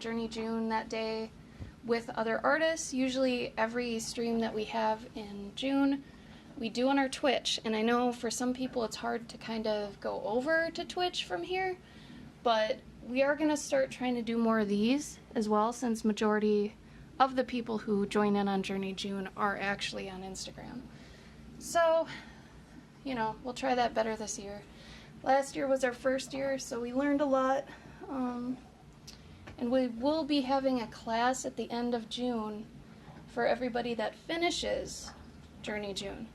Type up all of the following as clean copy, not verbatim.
Journey June that day with other artists. Usually every stream that we have in June, we do on our Twitch. And I know for some people it's hard to kind of go over to Twitch from here, but we are going to start trying to do more of these as well, since majority of the people who join in on Journey June are actually on Instagram. So, you know, we'll try that better this year. Last year was our first year, so we learned a lot. And we will be having a class at the end of June for everybody that finishes Journey June.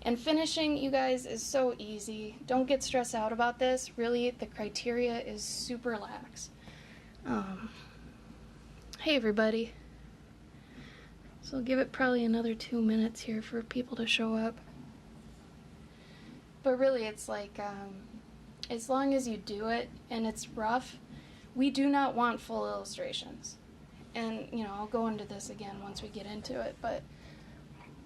And finishing, you guys, is so easy. Don't get stressed out about this. Really, the criteria is super lax. Hey, everybody. So I'll give it probably another 2 minutes here for people to show up. But really, it's like, as long as you do it and it's rough, we do not want full illustrations. And, you know, I'll go into this again once we get into it, but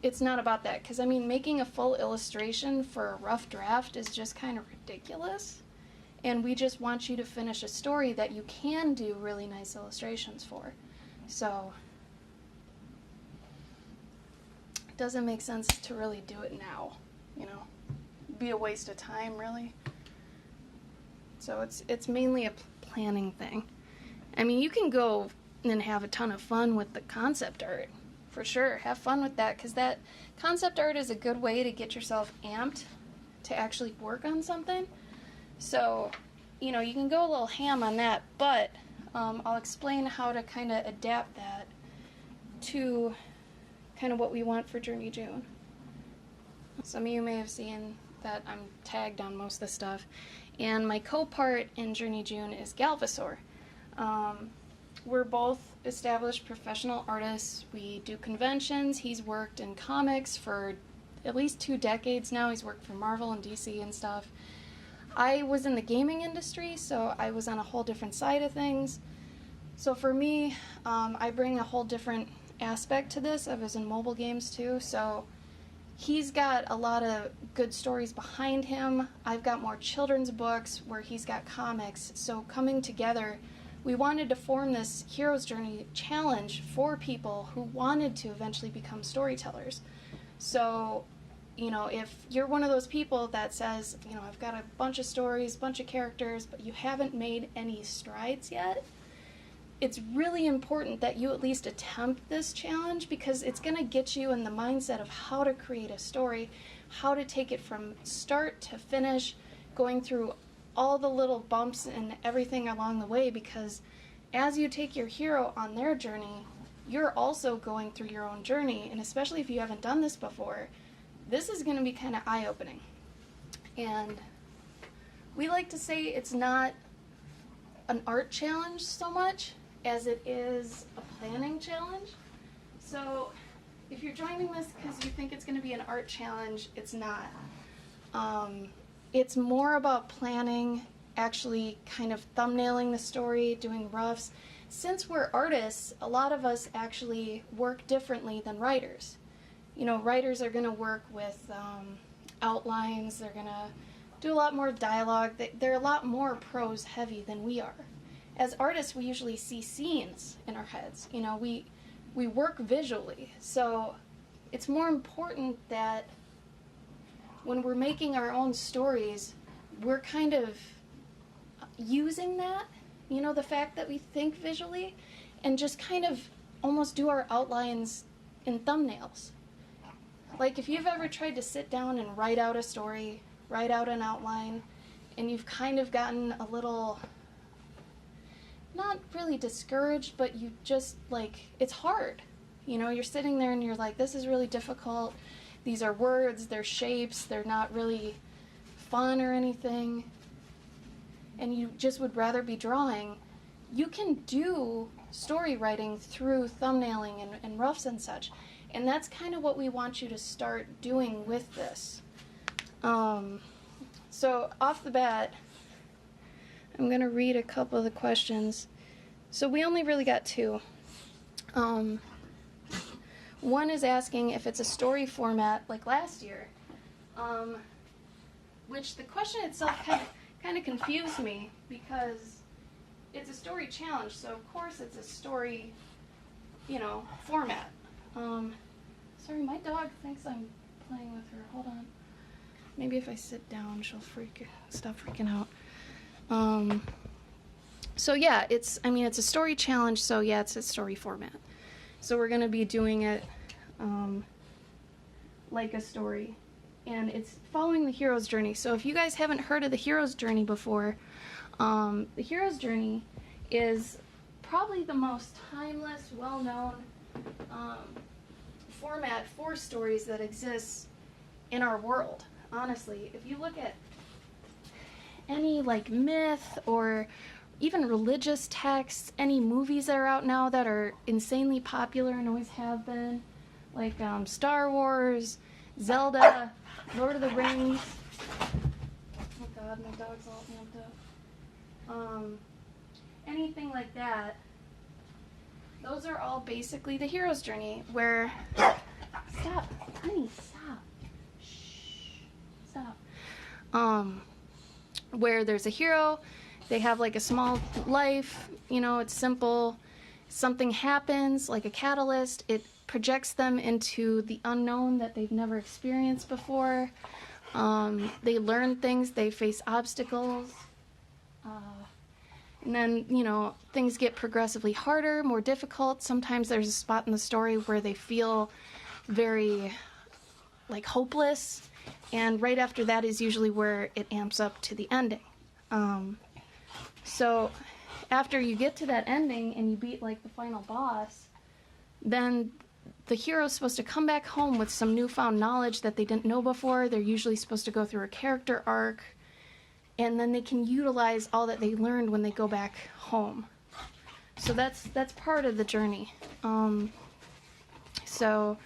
it's not about that. Because, I mean, making a full illustration for a rough draft is just kind of ridiculous. And we just want you to finish a story that you can do really nice illustrations for. So, it doesn't make sense to really do it now, you know. It'd be a waste of time, really. So it's mainly a planning thing. I mean, you can go and have a ton of fun with the concept art. For sure, have fun with that, because that concept art is a good way to get yourself amped to actually work on something. So, you know, you can go a little ham on that, but I'll explain how to kind of adapt that to kind of what we want for Journey June. Some of you may have seen that I'm tagged on most of the stuff, and my co-part in Journey June is Galvosaur. We're both established professional artists. We do conventions. He's worked in comics for at least 2 decades now. He's worked for Marvel and DC and stuff. I was in the gaming industry, so I was on a whole different side of things. So for me, I bring a whole different aspect to this. I was in mobile games too, so he's got a lot of good stories behind him. I've got more children's books where he's got comics. So coming together, we wanted to form this Hero's Journey challenge for people who wanted to eventually become storytellers. So, you know, if you're one of those people that says, you know, I've got a bunch of stories, bunch of characters, but you haven't made any strides yet, it's really important that you at least attempt this challenge, because it's going to get you in the mindset of how to create a story, how to take it from start to finish, going through all the little bumps and everything along the way, because as you take your hero on their journey, you're also going through your own journey, and especially if you haven't done this before, this is going to be kind of eye-opening. And we like to say it's not an art challenge so much as it is a planning challenge. So if you're joining this because you think it's going to be an art challenge, it's not. It's more about planning, actually kind of thumbnailing the story, doing roughs. Since we're artists, a lot of us actually work differently than writers. You know, writers are going to work with outlines, they're going to do a lot more dialogue, they're a lot more prose heavy than we are. As artists, we usually see scenes in our heads. You know, we work visually, so it's more important that when we're making our own stories, we're kind of using that, you know, the fact that we think visually, and just kind of almost do our outlines in thumbnails. Like if you've ever tried to sit down and write out a story, write out an outline, and you've kind of gotten a little, not really discouraged, but you just like, it's hard. You know, you're sitting there and you're like, this is really difficult. These are words, they're shapes, they're not really fun or anything, and you just would rather be drawing. You can do story writing through thumbnailing and roughs and such, and that's kind of what we want you to start doing with this. So off the bat, I'm going to read a couple of the questions. So we only really got 2. One is asking if it's a story format like last year, which the question itself kind of confused me, because it's a story challenge, so of course it's a story, you know, format. Sorry, my dog thinks I'm playing with her. Hold on. Maybe if I sit down, she'll stop freaking out. So yeah, it's a story challenge, so yeah, it's a story format. So we're gonna be doing it like a story, and it's following the hero's journey. So if you guys haven't heard of the hero's journey before, the hero's journey is probably the most timeless, well-known format for stories that exists in our world. Honestly, if you look at any like myth or even religious texts, any movies that are out now that are insanely popular and always have been, like Star Wars, Zelda, Lord of the Rings. Oh God, my dog's all amped up. Anything like that. Those are all basically the hero's journey, where... Stop, honey, stop. Shh, stop. Where there's a hero, they have like a small life, you know, it's simple. Something happens, like a catalyst, it projects them into the unknown that they've never experienced before. They learn things, they face obstacles. And then, you know, things get progressively harder, more difficult. Sometimes there's a spot in the story where they feel very, like, hopeless. And right after that is usually where it amps up to the ending. So after you get to that ending and you beat, like, the final boss, then the hero's supposed to come back home with some newfound knowledge that they didn't know before. They're usually supposed to go through a character arc. And then they can utilize all that they learned when they go back home. So that's part of the journey. So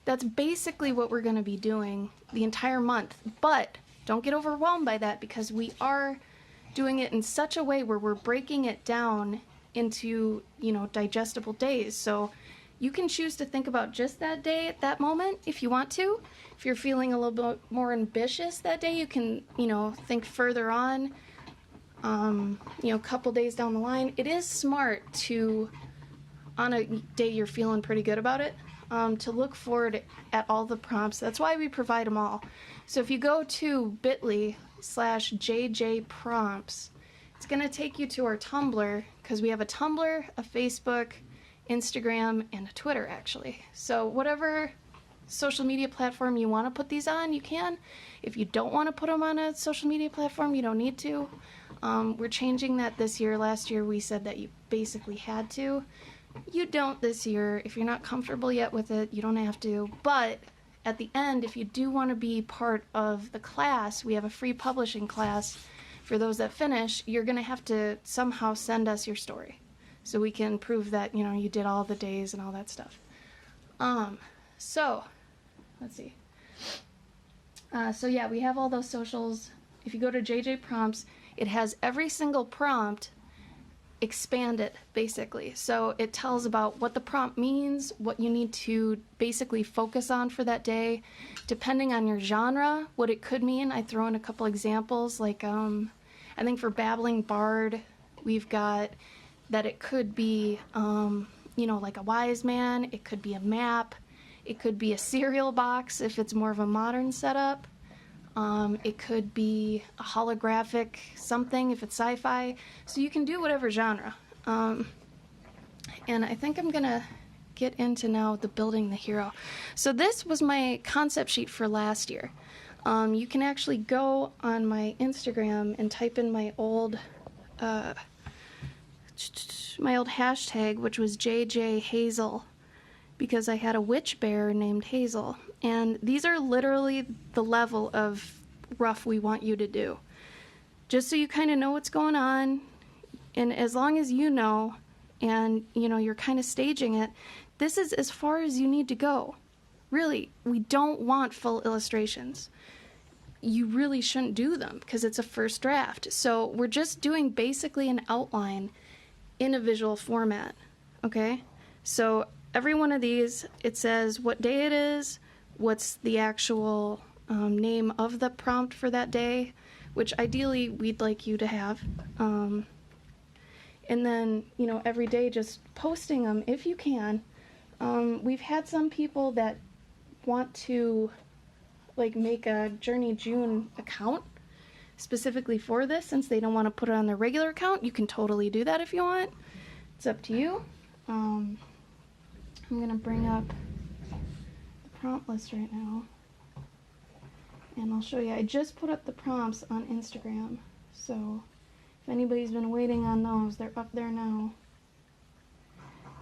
that's basically what we're going to be doing the entire month. But don't get overwhelmed by that, because we are doing it in such a way where we're breaking it down into, you know, digestible days. So you can choose to think about just that day at that moment if you want to. If you're feeling a little bit more ambitious that day, you can, you know, think further on, you know, a couple days down the line. It is smart to, on a day you're feeling pretty good about it, to look forward at all the prompts. That's why we provide them all. So if you go to bit.ly/JJprompts, it's going to take you to our Tumblr, because we have a Tumblr, a Facebook, Instagram, and a Twitter, actually. So whatever social media platform you want to put these on, you can. If you don't want to put them on a social media platform, you don't need to. We're changing that this year. Last year we said that you basically had to. You don't this year. If you're not comfortable yet with it, you don't have to. But at the end, if you do want to be part of the class, we have a free publishing class for those that finish. You're going to have to somehow send us your story, so we can prove that, you know, you did all the days and all that stuff. So, let's see. So yeah, we have all those socials. If you go to JJ Prompts, it has every single prompt expanded, basically. So it tells about what the prompt means, what you need to basically focus on for that day, depending on your genre, what it could mean. I throw in a couple examples, like, I think for Babbling Bard, we've got that it could be, you know, like a wise man, it could be a map, it could be a cereal box if it's more of a modern setup, it could be a holographic something if it's sci-fi, so you can do whatever genre. And I think I'm gonna get into now the building the hero. So this was my concept sheet for last year. You can actually go on my Instagram and type in my old hashtag, which was JJ Hazel, because I had a witch bear named Hazel. And these are literally the level of rough we want you to do. Just so you kind of know what's going on, and as long as you know, and you know, you're kind of staging it, this is as far as you need to go. Really, we don't want full illustrations. You really shouldn't do them, because it's a first draft. So we're just doing basically an outline in a visual format, okay? So every one of these, it says what day it is, what's the actual name of the prompt for that day, which ideally we'd like you to have. and then, you know, every day just posting them if you can. We've had some people that want to like make a Journey June account specifically for this, since they don't want to put it on their regular account. You can totally do that if you want. It's up to you. I'm gonna bring up the prompt list right now, and I'll show you. I just put up the prompts on Instagram, so if anybody's been waiting on those, they're up there now.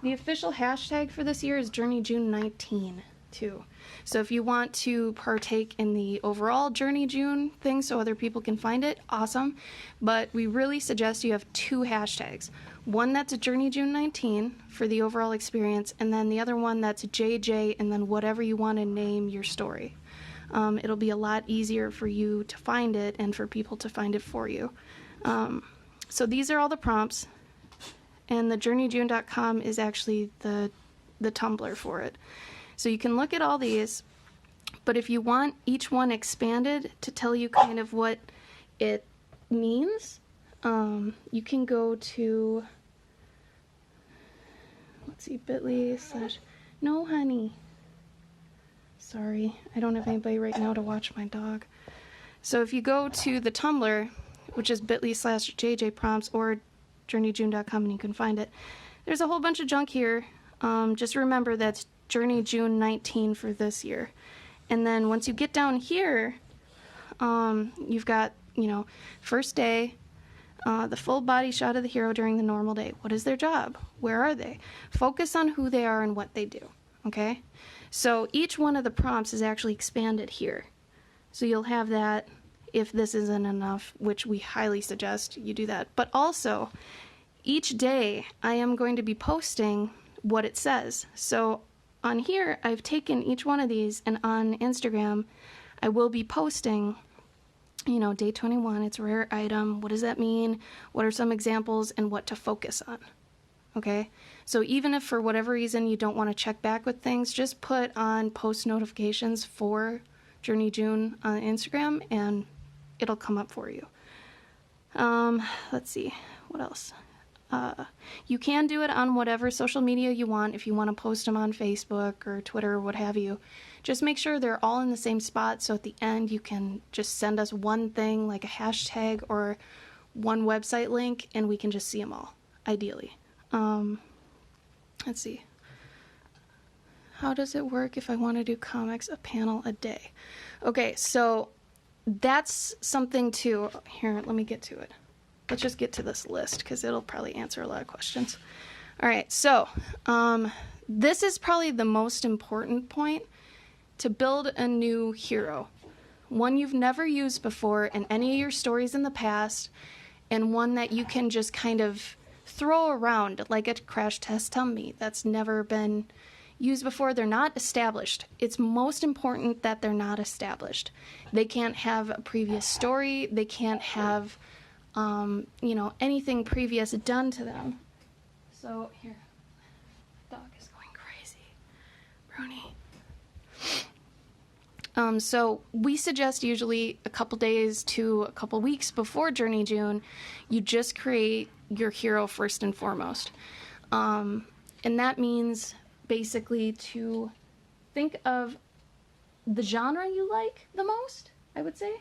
The official hashtag for this year is Journey June 19 too. So if you want to partake in the overall Journey June thing so other people can find it, awesome. But we really suggest you have 2 hashtags. One that's a Journey June 19 for the overall experience, and then the other one that's JJ, and then whatever you want to name your story. It'll be a lot easier for you to find it and for people to find it for you. So these are all the prompts, and the journeyjune.com is actually the Tumblr for it. So you can look at all these, but if you want each one expanded to tell you kind of what it means, you can go to, let's see, bit.ly/ no honey. Sorry, I don't have anybody right now to watch my dog. So if you go to the Tumblr, which is bit.ly/JJ prompts, or journeyjune.com, and you can find it, there's a whole bunch of junk here. Just remember that's Journey June 19 for this year. And then once you get down here, you've got, you know, first day, the full body shot of the hero during the normal day. What is their job? Where are they? Focus on who they are and what they do, okay? So each one of the prompts is actually expanded here. So you'll have that if this isn't enough, which we highly suggest you do that. But also, each day I am going to be posting what it says. So on here, I've taken each one of these, and on Instagram, I will be posting, you know, day 21, it's a rare item. What does that mean? What are some examples, and what to focus on? Okay? So even if for whatever reason you don't want to check back with things, just put on post notifications for Journey June on Instagram, and it'll come up for you. Let's see, what else? You can do it on whatever social media you want. If you want to post them on Facebook or Twitter or what have you, just make sure they're all in the same spot, so at the end you can just send us one thing, like a hashtag or one website link, and we can just see them all, ideally. Let's see. How does it work if I want to do comics a panel a day? Okay, so that's something too. Here, let me get to it. Let's just get to this list because it'll probably answer a lot of questions. All right, so this is probably the most important point to build a new hero. One you've never used before in any of your stories in the past, and one that you can just kind of throw around like a crash test dummy that's never been used before. They're not established. It's most important that they're not established. They can't have a previous story. They can't have you know, anything previous done to them. So here, dog is going crazy. Brony. So we suggest usually a couple days to a couple weeks before Journey June, you just create your hero first and foremost. And that means basically to think of the genre you like the most, I would say.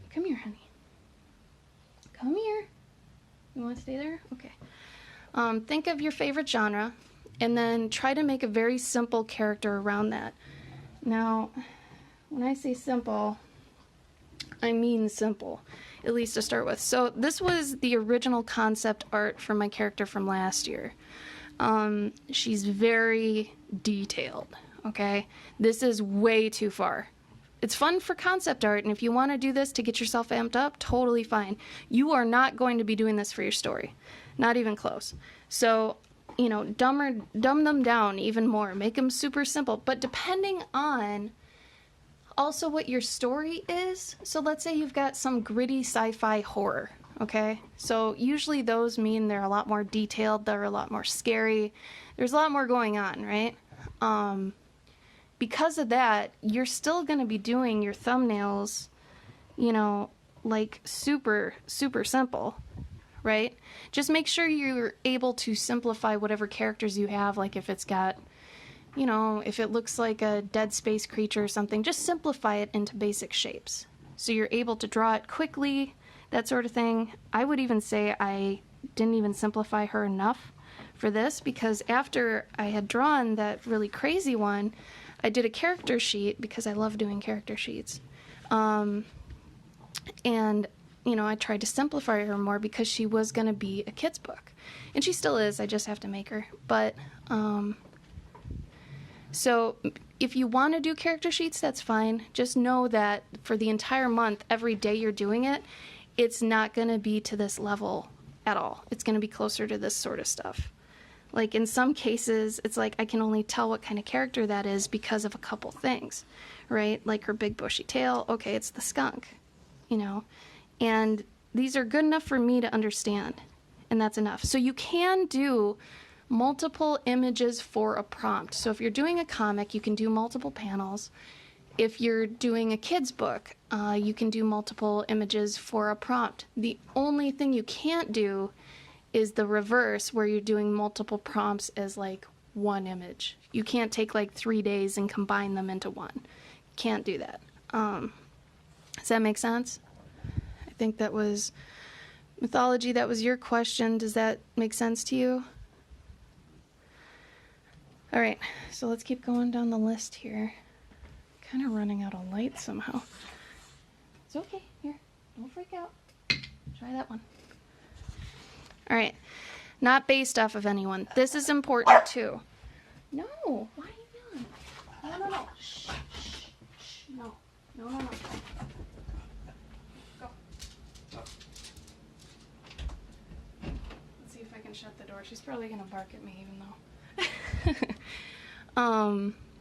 Come here, honey. Come here. You want to stay there? Okay. Think of your favorite genre, and then try to make a very simple character around that. Now, when I say simple, I mean simple, at least to start with. So this was the original concept art for my character from last year. She's very detailed, okay? This is way too far. It's fun for concept art, and if you want to do this to get yourself amped up, totally fine. You are not going to be doing this for your story. Not even close. So, you know, dumb them down even more. Make them super simple. But depending on also what your story is, so let's say you've got some gritty sci-fi horror, okay? So usually those mean they're a lot more detailed, they're a lot more scary. There's a lot more going on, right? Because of that, you're still going to be doing your thumbnails, you know, like super, super simple, right? Just make sure you're able to simplify whatever characters you have, like if it's got, you know, if it looks like a dead space creature or something, just simplify it into basic shapes. So you're able to draw it quickly, that sort of thing. I would even say I didn't even simplify her enough for this, because after I had drawn that really crazy one, I did a character sheet because I love doing character sheets. And, you know, I tried to simplify her more because she was going to be a kid's book. And she still is, I just have to make her. But, so if you want to do character sheets, that's fine. Just know that for the entire month, every day you're doing it, it's not going to be to this level at all. It's going to be closer to this sort of stuff. Like in some cases, it's like I can only tell what kind of character that is because of a couple things, right? Like her big bushy tail, okay, it's the skunk, you know? And these are good enough for me to understand, and that's enough. So you can do multiple images for a prompt. So if you're doing a comic, you can do multiple panels. If you're doing a kid's book, you can do multiple images for a prompt. The only thing you can't do is the reverse, where you're doing multiple prompts as like one image. You can't take like 3 days and combine them into one. Can't do that. Does that make sense? I think that was mythology. That was your question. Does that make sense to you? All right, so let's keep going down the list here. Kind of running out of light somehow. It's okay. Here, don't freak out. Try that one. All right, not based off of anyone. This is important too. No, why are you doing? No. Shh. No. Go. Let's see if I can shut the door. She's probably gonna bark at me even though.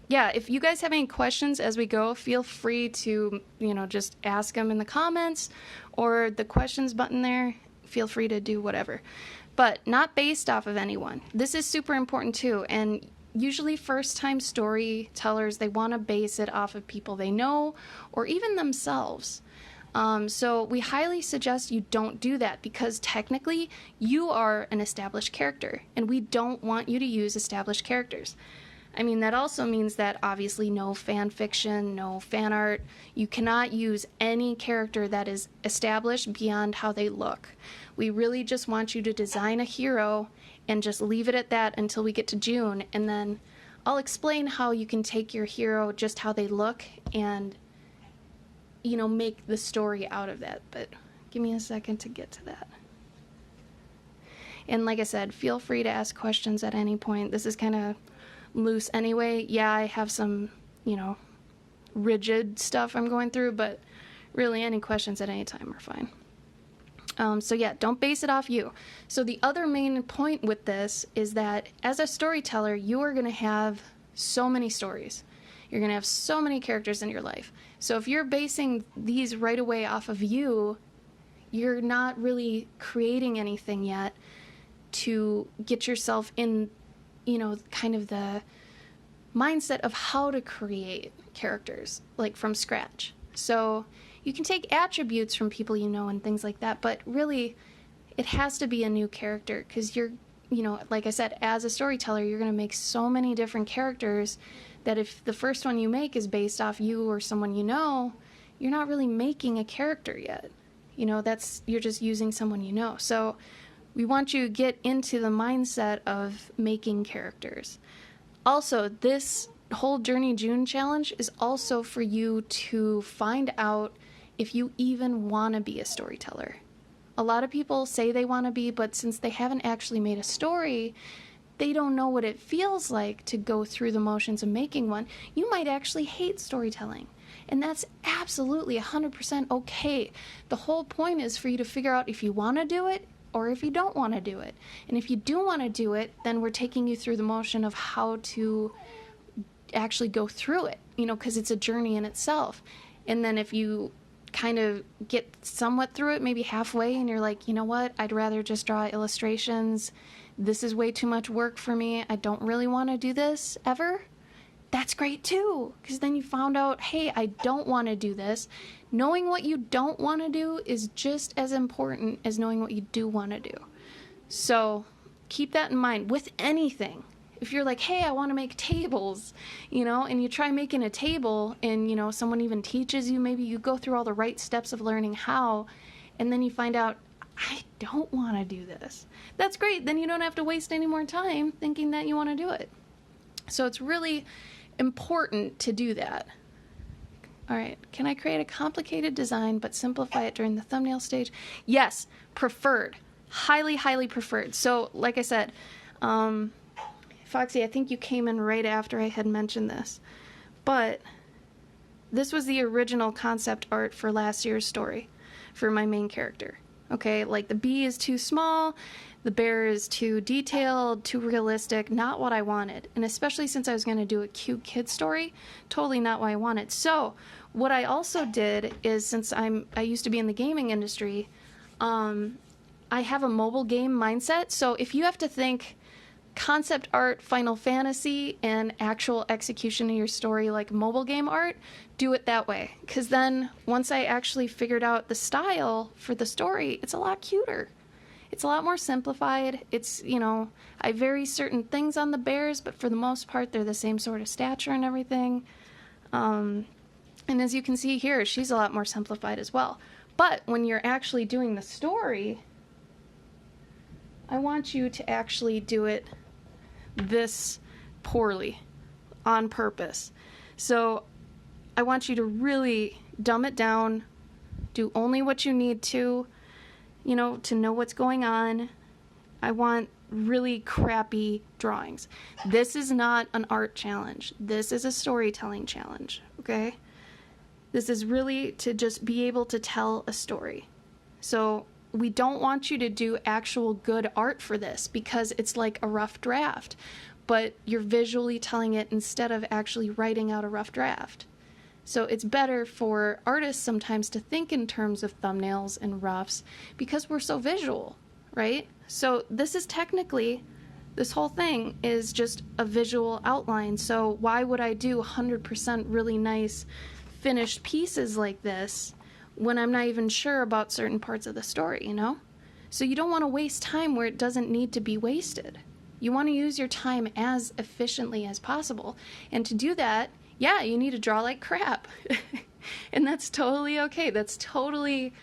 Yeah, if you guys have any questions as we go, feel free to, you know, just ask them in the comments or the questions button there. Feel free to do whatever, but not based off of anyone. This is super important too. And usually first-time storytellers, they want to base it off of people they know or even themselves. So we highly suggest you don't do that, because technically you are an established character and we don't want you to use established characters. I mean, that also means that obviously no fan fiction, no fan art. You cannot use any character that is established beyond how they look. We really just want you to design a hero and just leave it at that until we get to June, and then I'll explain how you can take your hero just how they look and, you know, make the story out of that. But give me a second to get to that. And like I said, feel free to ask questions at any point. This is kind of loose anyway. Yeah, I have some, you know, rigid stuff I'm going through, but really any questions at any time are fine. So yeah, don't base it off you. So the other main point with this is that as a storyteller, you are going to have so many stories. You're going to have so many characters in your life. So if you're basing these right away off of you, you're not really creating anything yet to get yourself in, you know, kind of the mindset of how to create characters, like from scratch. So you can take attributes from people you know and things like that, but really it has to be a new character, because you're, you know, like I said, as a storyteller, you're going to make so many different characters that if the first one you make is based off you or someone you know, you're not really making a character yet. You know, you're just using someone you know. So we want you to get into the mindset of making characters. Also, this whole Journey June challenge is also for you to find out if you even want to be a storyteller. A lot of people say they want to be, but since they haven't actually made a story, they don't know what it feels like to go through the motions of making one. You might actually hate storytelling, and that's absolutely 100% okay. The whole point is for you to figure out if you want to do it or if you don't want to do it. And if you do want to do it, then we're taking you through the motion of how to actually go through it, you know, because it's a journey in itself. And then if you kind of get somewhat through it, maybe halfway, and you're like, you know what, I'd rather just draw illustrations. This is way too much work for me. I don't really want to do this ever. that's great too, because then you found out, hey, I don't want to do this. Knowing what you don't want to do is just as important as knowing what you do want to do. So keep that in mind with anything. If you're like, hey, I want to make tables, and you try making a table and, someone even teaches you, maybe you go through all the right steps of learning how, and then you find out, I don't want to do this. That's great. Then you don't have to waste any more time thinking that you want to do it. So it's really important to do that. All right, can I create a complicated design but simplify it during the thumbnail stage? Yes, preferred. Highly, highly preferred. So, like I said, Foxy, I think you came in right after I had mentioned this. But this was the original concept art for last year's story for my main character. Okay, like the bee is too small, the bear is too detailed, too realistic, not what I wanted. And especially since I was going to do a cute kid story, totally not what I wanted. So what I also did is, since I used to be in the gaming industry, I have a mobile game mindset. So if you have to think concept art, Final Fantasy, and actual execution of your story like mobile game art, do it that way. Because then once I actually figured out the style for the story, it's a lot cuter. It's a lot more simplified. It's, I vary certain things on the bears, but for the most part, they're the same sort of stature and everything. And as you can see here, she's a lot more simplified as well. But when you're actually doing the story, I want you to actually do it this poorly on purpose. So I want you to really dumb it down, do only what you need to know what's going on. I want really crappy drawings. This is not an art challenge. This is a storytelling challenge, okay? This is really to just be able to tell a story. So we don't want you to do actual good art for this because it's like a rough draft, but you're visually telling it instead of actually writing out a rough draft. So it's better for artists sometimes to think in terms of thumbnails and roughs because we're so visual, right? So this is technically, this whole thing is just a visual outline. So why would I do 100% really nice finished pieces like this when I'm not even sure about certain parts of the story, So you don't want to waste time where it doesn't need to be wasted. You want to use your time as efficiently as possible. And to do that, yeah, you need to draw like crap. And that's totally okay. That's totally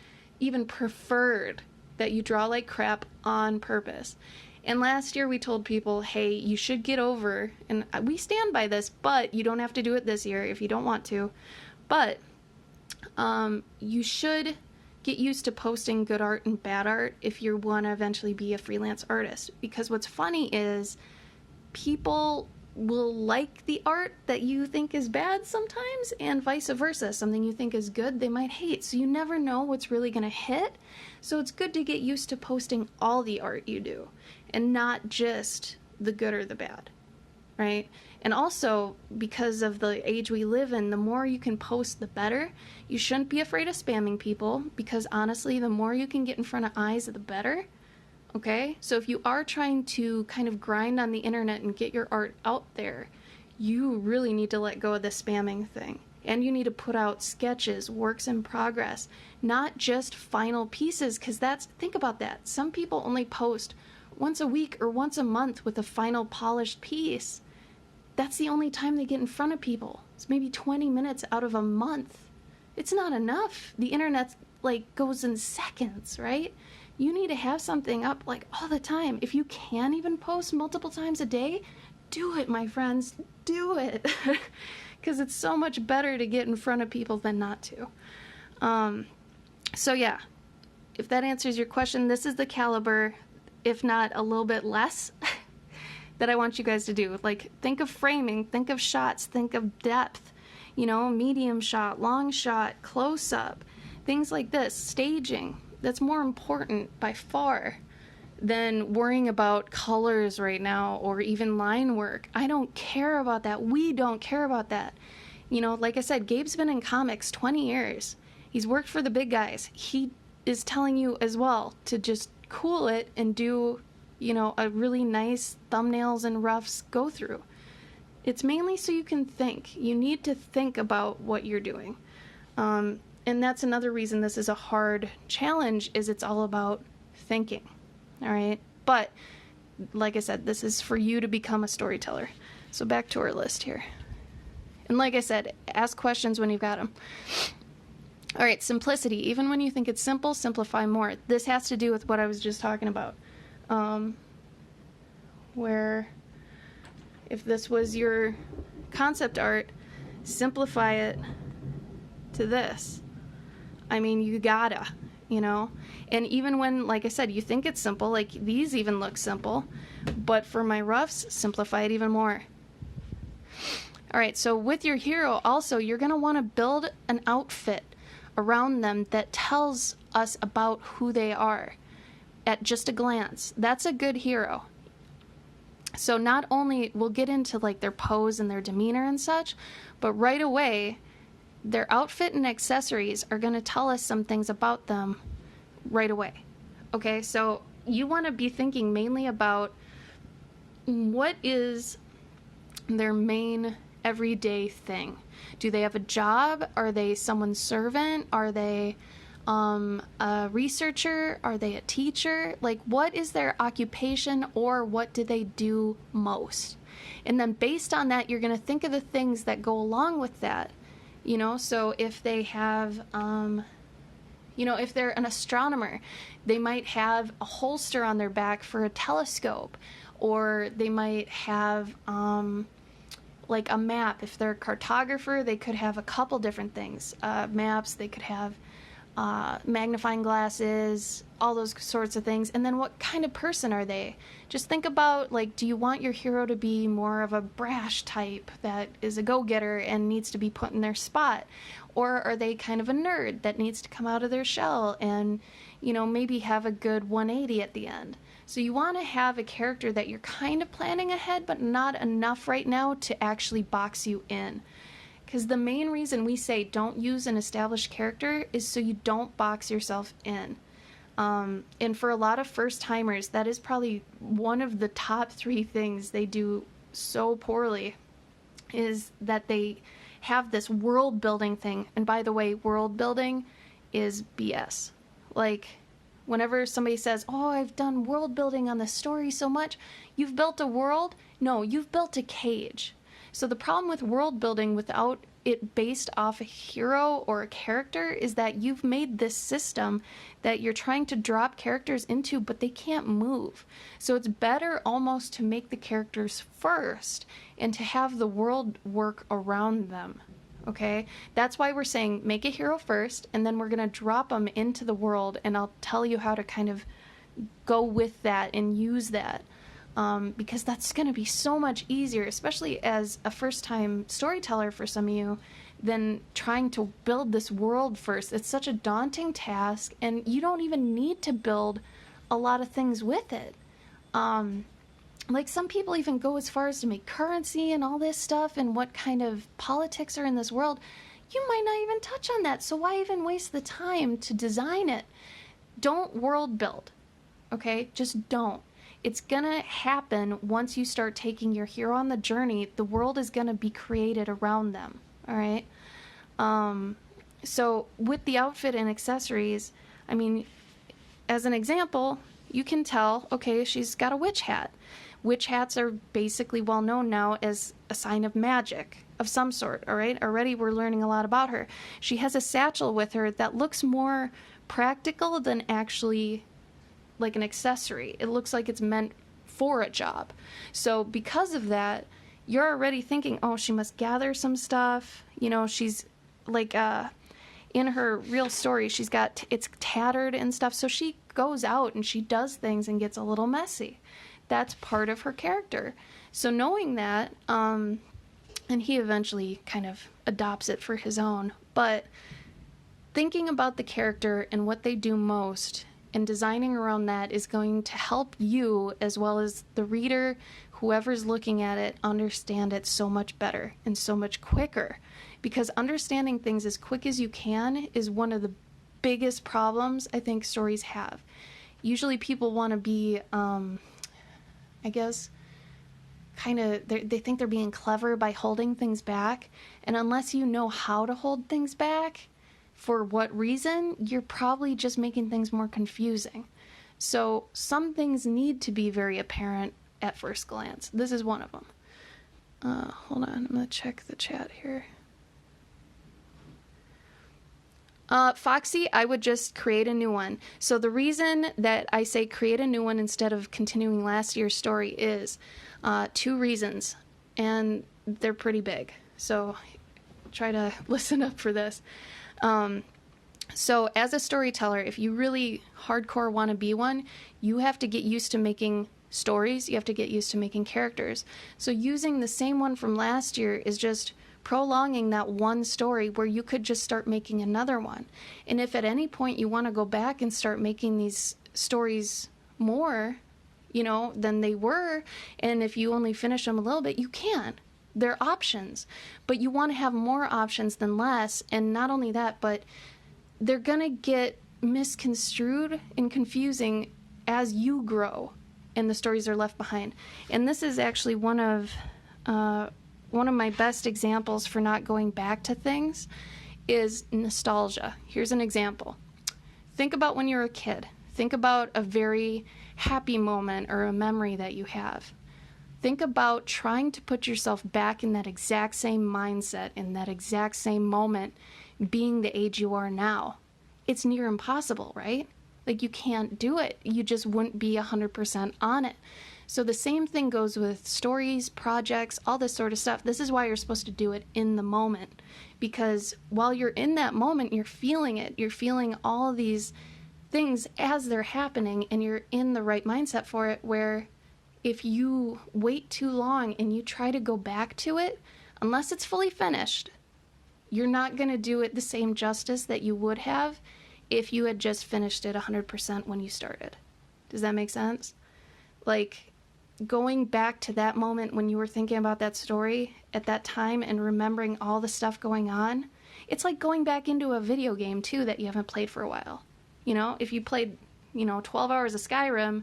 even preferred that you draw like crap on purpose. And last year we told people, hey, you should get over, and we stand by this, but you don't have to do it this year if you don't want to. But you should get used to posting good art and bad art if you want to eventually be a freelance artist. Because what's funny is people will like the art that you think is bad sometimes, and vice versa. Something you think is good, they might hate. So you never know what's really going to hit. So it's good to get used to posting all the art you do and not just the good or the bad, right? And also, because of the age we live in, the more you can post, the better. You shouldn't be afraid of spamming people, because honestly, the more you can get in front of eyes, the better. Okay? So if you are trying to kind of grind on the internet and get your art out there, you really need to let go of the spamming thing. And you need to put out sketches, works in progress, not just final pieces, because think about that. Some people only post once a week or once a month with a final polished piece. That's the only time they get in front of people. It's maybe 20 minutes out of a month. It's not enough. The internet goes in seconds, right? You need to have something up all the time. If you can even post multiple times a day, do it, my friends. Do it. Because it's so much better to get in front of people than not to. So yeah, if that answers your question, this is the caliber, if not a little bit less, that I want you guys to do. Think of framing, think of shots, think of depth, medium shot, long shot, close up, things like this, staging. That's more important by far than worrying about colors right now or even line work. I don't care about that. We don't care about that. Like I said, Gabe's been in comics 20 years. He's worked for the big guys. He is telling you as well to just cool it and do a really nice thumbnails and roughs go through. It's mainly so you can think. You need to think about what you're doing. And that's another reason this is a hard challenge, is it's all about thinking. All right? But like I said, this is for you to become a storyteller. So back to our list here. And like I said, ask questions when you've got them. All right, simplicity. Even when you think it's simple, simplify more. This has to do with what I was just talking about. Where if this was your concept art, simplify it to this. I mean, you gotta, you know? And even when, like I said, you think it's simple, like these even look simple, but for my roughs, simplify it even more. All right, so with your hero, also, you're gonna wanna build an outfit around them that tells us about who they are at just a glance. That's a good hero. So not only we'll get into like their pose and their demeanor and such, but right away their outfit and accessories are going to tell us some things about them right away. Okay, so you want to be thinking mainly about what is their main everyday thing. Do they have a job? Are they someone's servant? Are they a researcher? Are they a teacher? Like, what is their occupation, or what do they do most? And then based on that, you're going to think of the things that go along with that. You know, so if they have, you know, if they're an astronomer, they might have a holster on their back for a telescope, or they might have, like a map. If they're a cartographer, they could have a couple different things. Maps, they could have magnifying glasses, all those sorts of things. And then what kind of person are they? Just think about, like, do you want your hero to be more of a brash type that is a go-getter and needs to be put in their spot? Or are they kind of a nerd that needs to come out of their shell and, you know, maybe have a good 180 at the end? So you want to have a character that you're kind of planning ahead, but not enough right now to actually box you in. Because the main reason we say don't use an established character is so you don't box yourself in. And for a lot of first-timers, that is probably one of the top 3 things they do so poorly, is that they have this world-building thing. And by the way, world-building is BS. Like, whenever somebody says, oh, I've done world-building on this story so much, you've built a world? No, you've built a cage. So the problem with world building without it based off a hero or a character is that you've made this system that you're trying to drop characters into, but they can't move. So it's better almost to make the characters first and to have the world work around them. Okay? That's why we're saying make a hero first, and then we're going to drop them into the world, and I'll tell you how to kind of go with that and use that. Because that's going to be so much easier, especially as a first-time storyteller for some of you, than trying to build this world first. It's such a daunting task, and you don't even need to build a lot of things with it. Like, some people even go as far as to make currency and all this stuff and what kind of politics are in this world. You might not even touch on that, so why even waste the time to design it? Don't world build, okay? Just don't. It's gonna happen once you start taking your hero on the journey. The world is gonna be created around them, all right? So with the outfit and accessories, I mean, as an example, you can tell, okay, she's got a witch hat. Witch hats are basically well known now as a sign of magic of some sort, all right? Already we're learning a lot about her. She has a satchel with her that looks more practical than actually like an accessory. It looks like it's meant for a job. So because of that, you're already thinking, oh, she must gather some stuff. You know, she's like, in her real story, she's got, it's tattered and stuff. So she goes out and she does things and gets a little messy. That's part of her character. So knowing that, and he eventually kind of adopts it for his own, but thinking about the character and what they do most and designing around that is going to help you, as well as the reader, whoever's looking at it, understand it so much better and so much quicker. Because understanding things as quick as you can is one of the biggest problems I think stories have. Usually people want to be, I guess, they think they're being clever by holding things back. And unless you know how to hold things back, for what reason, you're probably just making things more confusing. So some things need to be very apparent at first glance. This is one of them. Hold on, I'm going to check the chat here. Foxy, I would just create a new one. So the reason that I say create a new one instead of continuing last year's story is 2 reasons, and they're pretty big. So try to listen up for this. So as a storyteller, if you really hardcore want to be one, you have to get used to making stories. You have to get used to making characters. So using the same one from last year is just prolonging that one story where you could just start making another one. And if at any point you want to go back and start making these stories more, than they were, and if you only finish them a little bit, you can. They're options. But you want to have more options than less, and not only that, but they're going to get misconstrued and confusing as you grow and the stories are left behind. And this is actually one of my best examples for not going back to things is nostalgia. Here's an example. Think about when you were a kid. Think about a very happy moment or a memory that you have. Think about trying to put yourself back in that exact same mindset, in that exact same moment, being the age you are now. It's near impossible, right? Like, you can't do it. You just wouldn't be 100% on it. So the same thing goes with stories, projects, all this sort of stuff. This is why you're supposed to do it in the moment. Because while you're in that moment, you're feeling it. You're feeling all these things as they're happening, and you're in the right mindset for it, where if you wait too long and you try to go back to it, unless it's fully finished, you're not going to do it the same justice that you would have if you had just finished it 100% when you started. Does that make sense? Like, going back to that moment when you were thinking about that story at that time and remembering all the stuff going on, it's like going back into a video game too that you haven't played for a while. If you played, 12 hours of Skyrim,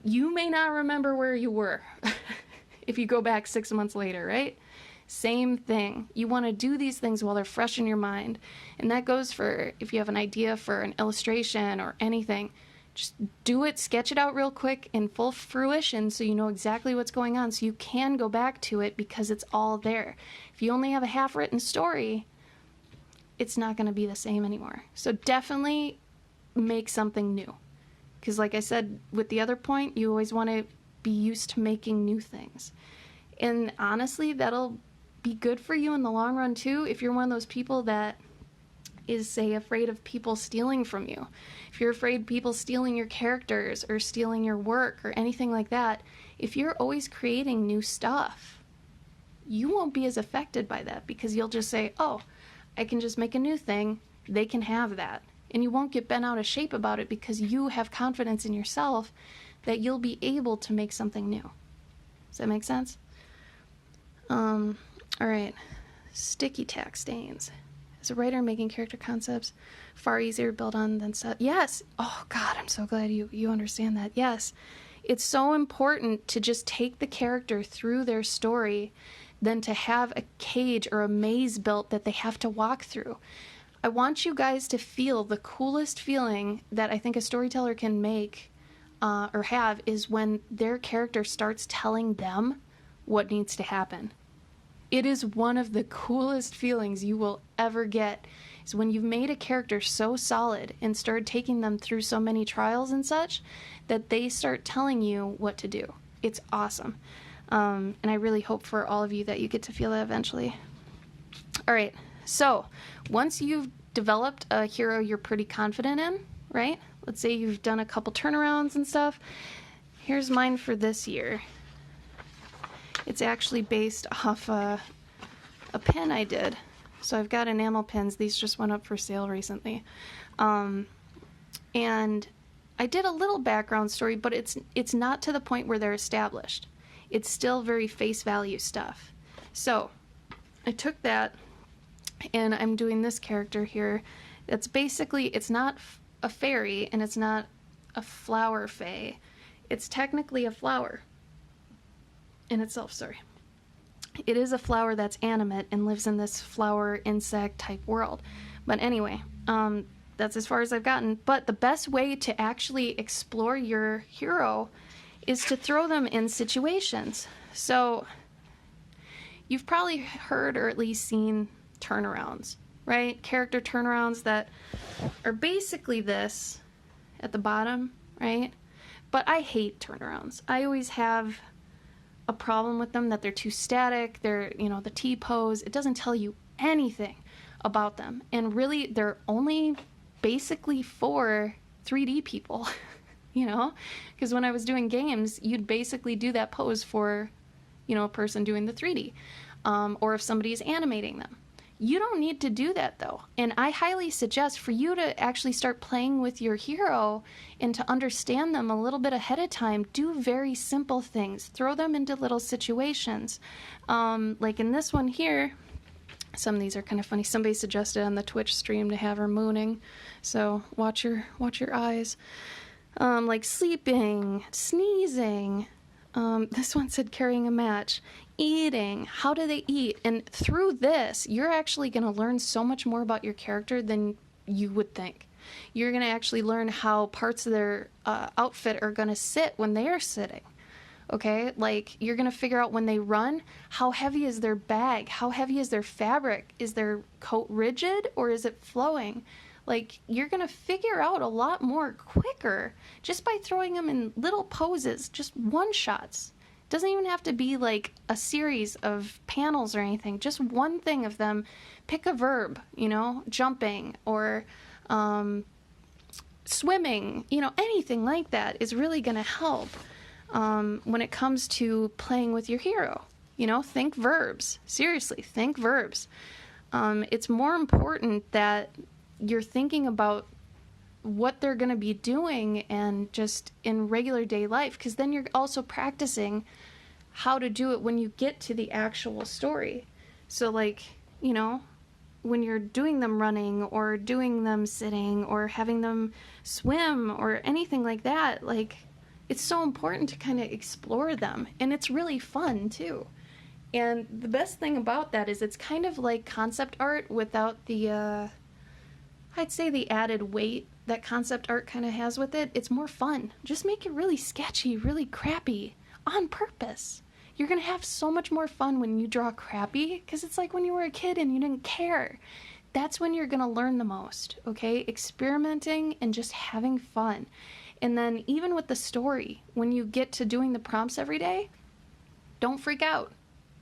you may not remember where you were if you go back 6 months later, right? Same thing. You want to do these things while they're fresh in your mind. And that goes for if you have an idea for an illustration or anything. Just do it, sketch it out real quick in full fruition so you know exactly what's going on, so you can go back to it because it's all there. If you only have a half-written story, it's not going to be the same anymore. So definitely make something new. Because like I said with the other point, you always want to be used to making new things. And honestly, that'll be good for you in the long run too if you're one of those people that is, say, afraid of people stealing from you. If you're afraid people stealing your characters or stealing your work or anything like that, if you're always creating new stuff, you won't be as affected by that because you'll just say, oh, I can just make a new thing, they can have that. And you won't get bent out of shape about it because you have confidence in yourself that you'll be able to make something new. Does that make sense? All right. Sticky tack stains. As a writer, making character concepts far easier to build on than set. Yes. Oh, God, I'm so glad you understand that. Yes. It's so important to just take the character through their story than to have a cage or a maze built that they have to walk through. I want you guys to feel the coolest feeling that I think a storyteller can make or have is when their character starts telling them what needs to happen. It is one of the coolest feelings you will ever get, is when you've made a character so solid and started taking them through so many trials and such that they start telling you what to do. It's awesome. And I really hope for all of you that you get to feel that eventually. All right, so once you've developed a hero you're pretty confident in, right? Let's say you've done a couple turnarounds and stuff. Here's mine for this year. It's actually based off a pin I did. So I've got enamel pins. These just went up for sale recently. And I did a little background story, but it's not to the point where they're established. It's still very face value stuff. So I took that, and I'm doing this character here. That's basically, it's not a fairy, and it's not a flower fae. It's technically a flower. in itself, sorry. It is a flower that's animate and lives in this flower insect type world. But anyway, that's as far as I've gotten. But the best way to actually explore your hero is to throw them in situations. So you've probably heard or at least seen turnarounds, right? Character turnarounds that are basically this at the bottom, right? But I hate turnarounds. I always have a problem with them, that they're too static. They're, the T-pose, it doesn't tell you anything about them. And really, they're only basically for 3D people, because when I was doing games, you'd basically do that pose for, a person doing the 3D, or if somebody's animating them. You don't need to do that, though. And I highly suggest for you to actually start playing with your hero and to understand them a little bit ahead of time. Do very simple things. Throw them into little situations. Like in this one here, some of these are kind of funny. Somebody suggested on the Twitch stream to have her mooning. So watch your eyes. Like sleeping, sneezing. This one said carrying a match. Eating, how do they eat? And through this, you're actually going to learn so much more about your character than you would think. You're going to actually learn how parts of their outfit are going to sit when they are sitting. Okay, like you're going to figure out when they run, how heavy is their bag? How heavy is their fabric? Is their coat rigid or is it flowing? Like you're going to figure out a lot more quicker just by throwing them in little poses, just one shots. Doesn't even have to be like a series of panels or anything. Just one thing of them. Pick a verb, jumping or swimming, anything like that is really going to help when it comes to playing with your hero. Think verbs. Seriously, think verbs. It's more important that you're thinking about what they're going to be doing and just in regular day life, because then you're also practicing how to do it when you get to the actual story. So like, when you're doing them running or doing them sitting or having them swim or anything like that, like it's so important to kind of explore them, and it's really fun too. And the best thing about that is it's kind of like concept art without the I'd say the added weight that concept art kind of has with it. It's more fun. Just make it really sketchy, really crappy, on purpose. You're going to have so much more fun when you draw crappy, because it's like when you were a kid and you didn't care. That's when you're going to learn the most, okay? Experimenting and just having fun. And then even with the story, when you get to doing the prompts every day, don't freak out.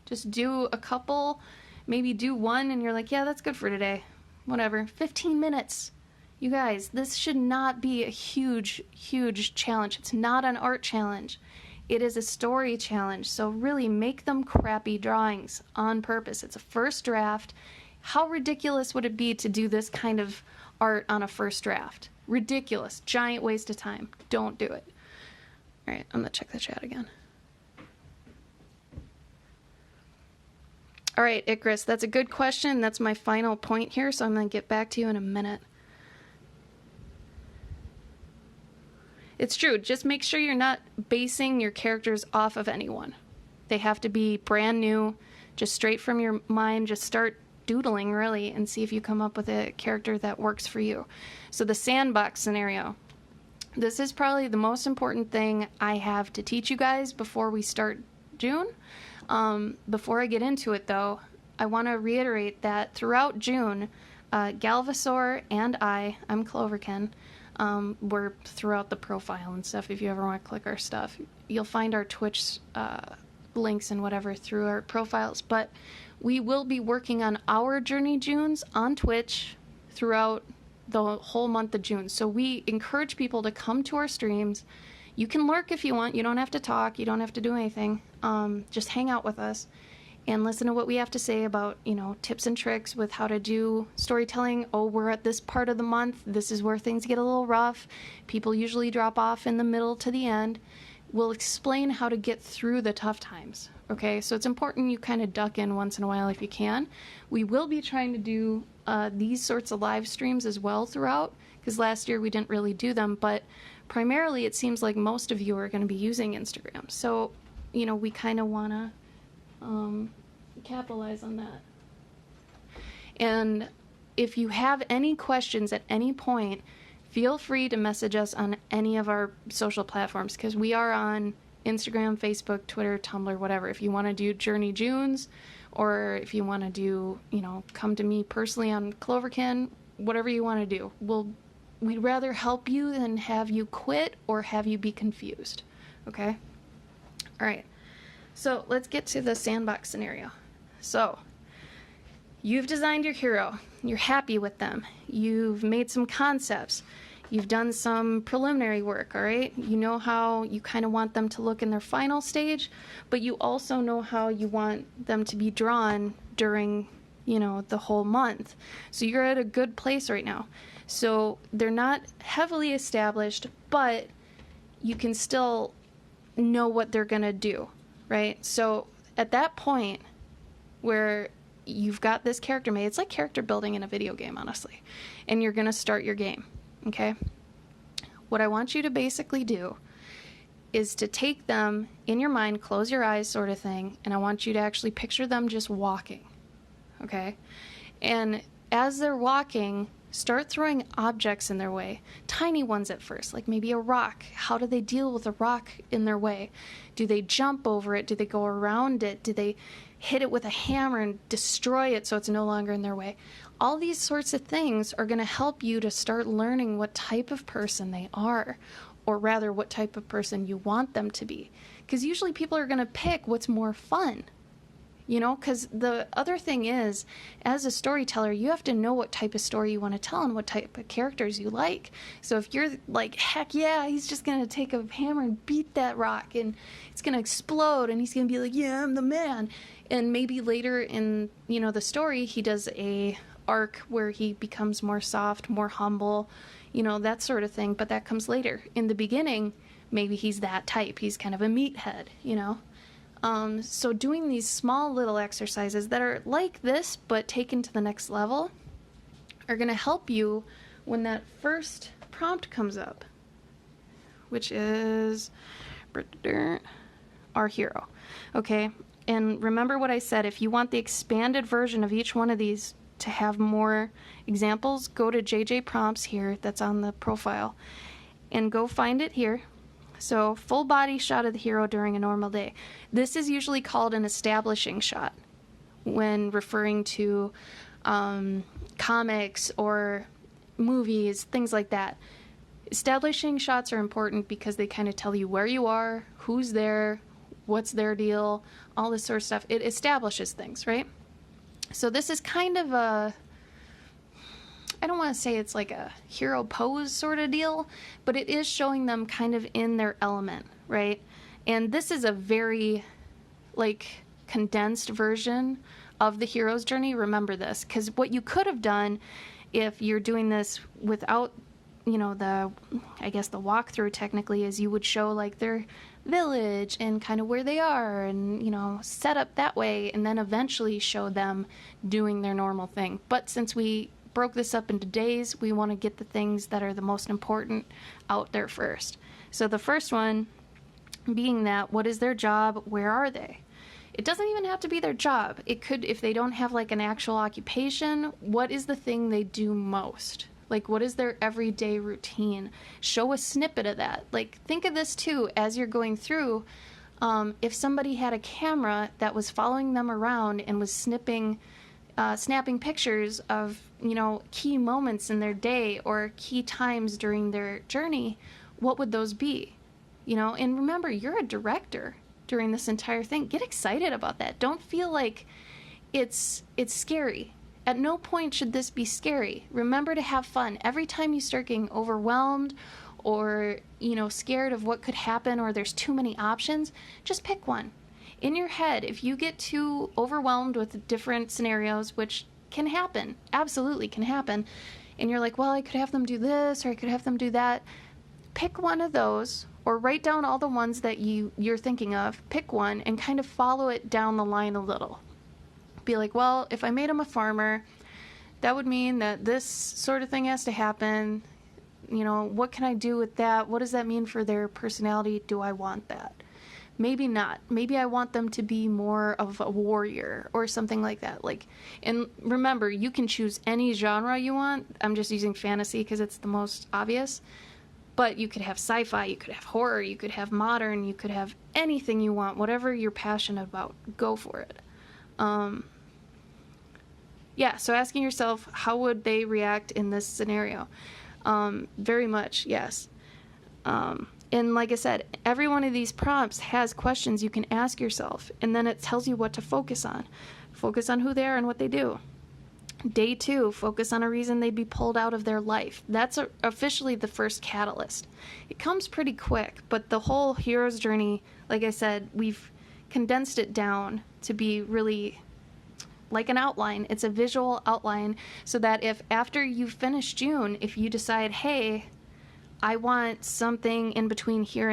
Just do a couple, maybe do one and you're like, yeah, that's good for today. Whatever, 15 minutes. You guys, this should not be a huge, huge challenge. It's not an art challenge. It is a story challenge. So really make them crappy drawings on purpose. It's a first draft. How ridiculous would it be to do this kind of art on a first draft? Ridiculous. Giant waste of time. Don't do it. All right, I'm going to check the chat again. All right, Icarus, that's a good question. That's my final point here, so I'm going to get back to you in a minute. It's true. Just make sure you're not basing your characters off of anyone. They have to be brand new, just straight from your mind. Just start doodling, really, and see if you come up with a character that works for you. So the sandbox scenario. This is probably the most important thing I have to teach you guys before we start June. Before I get into it, though, I want to reiterate that throughout June, Galvosaur and I'm Cloverkin, we're throughout the profile and stuff. If you ever want to click our stuff, you'll find our Twitch links and whatever through our profiles. But we will be working on our Journey Junes on Twitch throughout the whole month of June. So we encourage people to come to our streams. You can lurk if you want. You don't have to talk. You don't have to do anything. Just hang out with us and listen to what we have to say about, tips and tricks with how to do storytelling. Oh, we're at this part of the month. This is where things get a little rough. People usually drop off in the middle to the end. We'll explain how to get through the tough times. Okay, so it's important you kind of duck in once in a while if you can. We will be trying to do these sorts of live streams as well throughout, because last year we didn't really do them, but primarily it seems like most of you are going to be using Instagram. So we kind of want to capitalize on that. And if you have any questions at any point, feel free to message us on any of our social platforms, because we are on Instagram, Facebook, Twitter, Tumblr, whatever. If you want to do Journey Junes, or if you want to do, come to me personally on Cloverkin, whatever you want to do. We'd rather help you than have you quit or have you be confused. Okay? All right. So let's get to the sandbox scenario. So you've designed your hero. You're happy with them. You've made some concepts. You've done some preliminary work, all right? You know how you kind of want them to look in their final stage, but you also know how you want them to be drawn during, the whole month. So you're at a good place right now. So they're not heavily established, but you can still know what they're going to do, right? So at that point where you've got this character made, it's like character building in a video game, honestly, and you're going to start your game. Okay? What I want you to basically do is to take them in your mind, close your eyes sort of thing, and I want you to actually picture them just walking. Okay? And as they're walking, start throwing objects in their way. Tiny ones at first, like maybe a rock. How do they deal with a rock in their way? Do they jump over it? Do they go around it? Do they hit it with a hammer and destroy it so it's no longer in their way? All these sorts of things are going to help you to start learning what type of person they are, or rather what type of person you want them to be. Because usually people are going to pick what's more fun, because the other thing is, as a storyteller, you have to know what type of story you want to tell and what type of characters you like. So if you're like, heck yeah, he's just going to take a hammer and beat that rock and it's going to explode and he's going to be like, yeah, I'm the man. And maybe later in, the story, he does a arc where he becomes more soft, more humble, that sort of thing. But that comes later. In the beginning, maybe he's that type. He's kind of a meathead, So doing these small little exercises that are like this, but taken to the next level, are going to help you when that first prompt comes up, which is our hero. Okay? And remember what I said, if you want the expanded version of each one of these to have more examples, go to JJ Prompts here, that's on the profile, and go find it here. So, full body shot of the hero during a normal day. This is usually called an establishing shot when referring to comics or movies, things like that. Establishing shots are important because they kind of tell you where you are, who's there, what's their deal, all this sort of stuff. It establishes things, right? So this is kind of I don't want to say it's like a hero pose sort of deal, but it is showing them kind of in their element, right? And this is a very, condensed version of the hero's journey. Remember this, because what you could have done if you're doing this without, the walkthrough technically is you would show, their village and kind of where they are and, set up that way and then eventually show them doing their normal thing. But since we broke this up into days, we want to get the things that are the most important out there first. So the first one being that, what is their job? Where are they? It doesn't even have to be their job. It could, if they don't have an actual occupation, what is the thing they do most? What is their everyday routine? Show a snippet of that. Think of this too as you're going through. If somebody had a camera that was following them around and was snapping pictures of, key moments in their day or key times during their journey, what would those be? And remember, you're a director during this entire thing. Get excited about that. Don't feel like it's scary. At no point should this be scary. Remember to have fun. Every time you start getting overwhelmed or, scared of what could happen or there's too many options, just pick one. In your head, if you get too overwhelmed with different scenarios, which can happen, absolutely can happen, and you're like, well, I could have them do this or I could have them do that, pick one of those or write down all the ones that you're thinking of, pick one and kind of follow it down the line a little. Be like, well, if I made him a farmer, that would mean that this sort of thing has to happen. What can I do with that? What does that mean for their personality? Do I want that? Maybe not. Maybe I want them to be more of a warrior or something like that. Like, and remember, you can choose any genre you want. I'm just using fantasy because it's the most obvious. But you could have sci-fi, you could have horror, you could have modern, you could have anything you want, whatever you're passionate about, go for it. Yeah, so asking yourself, how would they react in this scenario? Very much, yes. And like I said, every one of these prompts has questions you can ask yourself, and then it tells you what to focus on. Focus on who they are and what they do. Day 2, focus on a reason they'd be pulled out of their life. That's officially the first catalyst. It comes pretty quick, but the whole hero's journey, like I said, we've condensed it down to be really like an outline. It's a visual outline so that if after you finish June, if you decide, hey, I want something in between here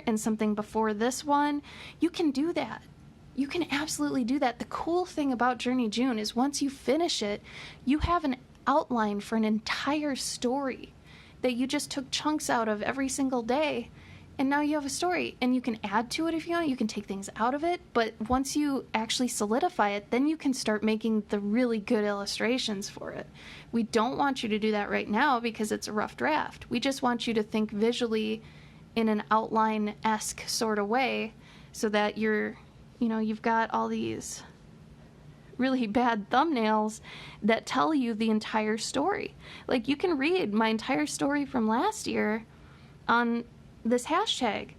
and something before this one, you can do that. You can absolutely do that. The cool thing about Journey June is once you finish it, you have an outline for an entire story that you just took chunks out of every single day, and now you have a story. And you can add to it if you want, you can take things out of it, but once you actually solidify it, then you can start making the really good illustrations for it. We don't want you to do that right now because it's a rough draft. We just want you to think visually in an outline-esque sort of way so that you've got all these really bad thumbnails that tell you the entire story. Like, you can read my entire story from last year on this hashtag,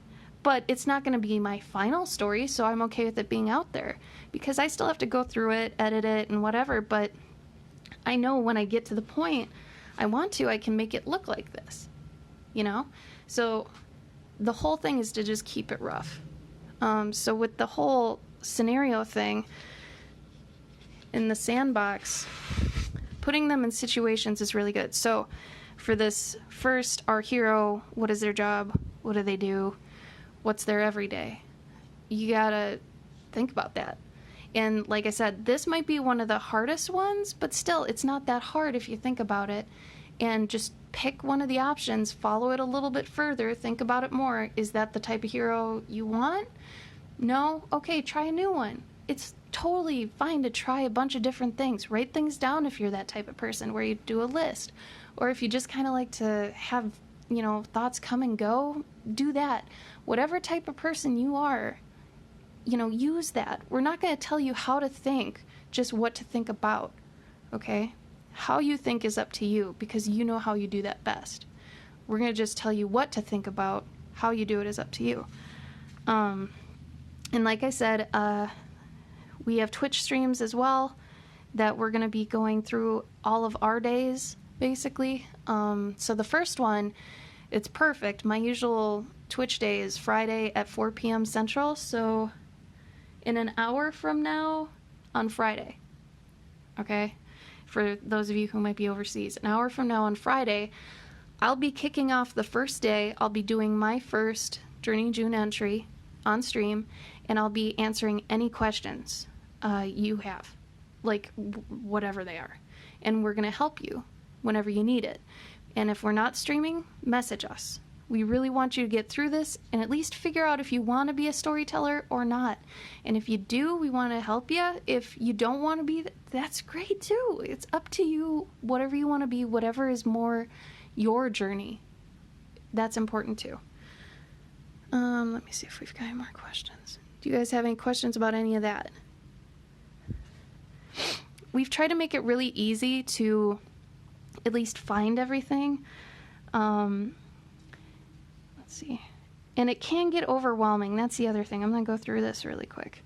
but it's not going to be my final story, so I'm okay with it being out there because I still have to go through it, edit it, and whatever, but I know when I get to the point I want to, I can make it look like this, So the whole thing is to just keep it rough. So with the whole scenario thing in the sandbox, putting them in situations is really good. So for this first, our hero, what is their job? What do they do? What's their everyday? You gotta think about that. And like I said, this might be one of the hardest ones, but still, it's not that hard if you think about it. And just pick one of the options, follow it a little bit further, think about it more. Is that the type of hero you want? No? Okay, try a new one. It's totally fine to try a bunch of different things. Write things down if you're that type of person where you do a list. Or if you just kind of like to have, thoughts come and go, do that. Whatever type of person you are, use that. We're not going to tell you how to think, just what to think about, okay? How you think is up to you because you know how you do that best. We're going to just tell you what to think about. How you do it is up to you. And like I said, we have Twitch streams as well that we're going to be going through all of our days, basically. So the first one, it's perfect. My usual Twitch day is Friday at 4 p.m. Central, so in an hour from now on Friday, okay? For those of you who might be overseas, an hour from now on Friday, I'll be kicking off the first day. I'll be doing my first Journey June entry on stream, and I'll be answering any questions you have, like whatever they are. And we're going to help you whenever you need it. And if we're not streaming, message us. We really want you to get through this and at least figure out if you want to be a storyteller or not. And if you do, we want to help you. If you don't want to be, that's great too. It's up to you, whatever you want to be, whatever is more your journey. That's important too. Let me see if we've got any more questions. Do you guys have any questions about any of that? We've tried to make it really easy to at least find everything. Let's see. And it can get overwhelming. That's the other thing. I'm going to go through this really quick.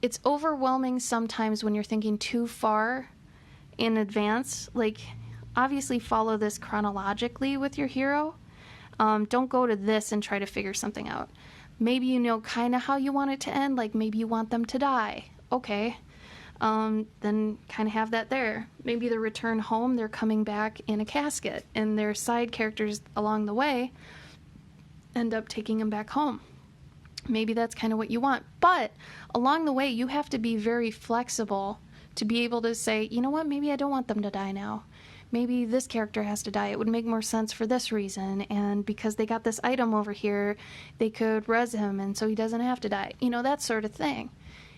It's overwhelming sometimes when you're thinking too far in advance. Like, obviously follow this chronologically with your hero. Don't go to this and try to figure something out. Maybe you know kind of how you want it to end. Like, maybe you want them to die. Okay. Then kind of have that there. Maybe the return home, they're coming back in a casket, and their side characters along the way end up taking them back home. Maybe that's kind of what you want. But along the way, you have to be very flexible to be able to say, you know what, maybe I don't want them to die now. maybe this character has to die. It would make more sense for this reason. And because they got this item over here, they could res him, and so he doesn't have to die. You know, that sort of thing.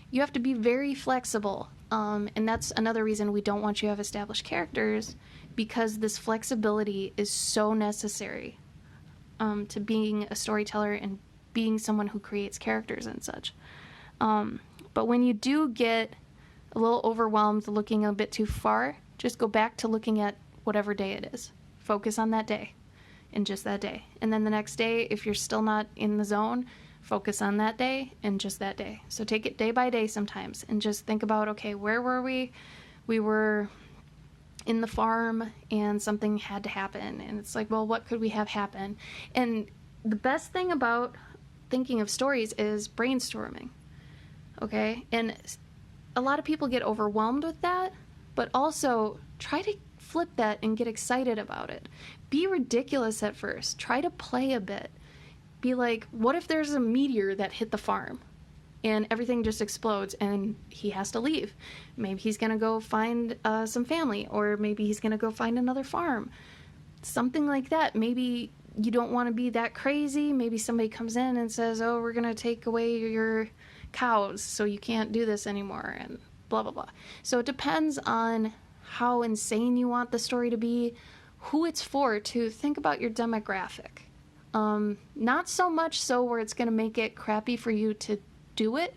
You have to be very flexible. And that's another reason we don't want you to have established characters, because this flexibility is so necessary to being a storyteller and being someone who creates characters and such. But when you do get a little overwhelmed looking a bit too far, just go back to looking at whatever day it is. Focus on that day and just that day. And then the next day, if you're still not in the zone, focus on that day and just that day. So take it day by day sometimes and just think about, okay, where were we? We were in the farm and something had to happen. And it's like, well, what could we have happen? And the best thing about thinking of stories is brainstorming. Okay? And a lot of people get overwhelmed with that, but also try to flip that and get excited about it. Be ridiculous at first. Try to play a bit. Be like, what if there's a meteor that hit the farm and everything just explodes and he has to leave? Maybe he's going to go find some family, or maybe he's going to go find another farm. Something like that. Maybe you don't want to be that crazy. Maybe somebody comes in and says, oh, we're going to take away your cows, so you can't do this anymore, and blah, blah, blah. So it depends on how insane you want the story to be, who it's for, to think about your demographic. Not so much so where it's going to make it crappy for you to do it,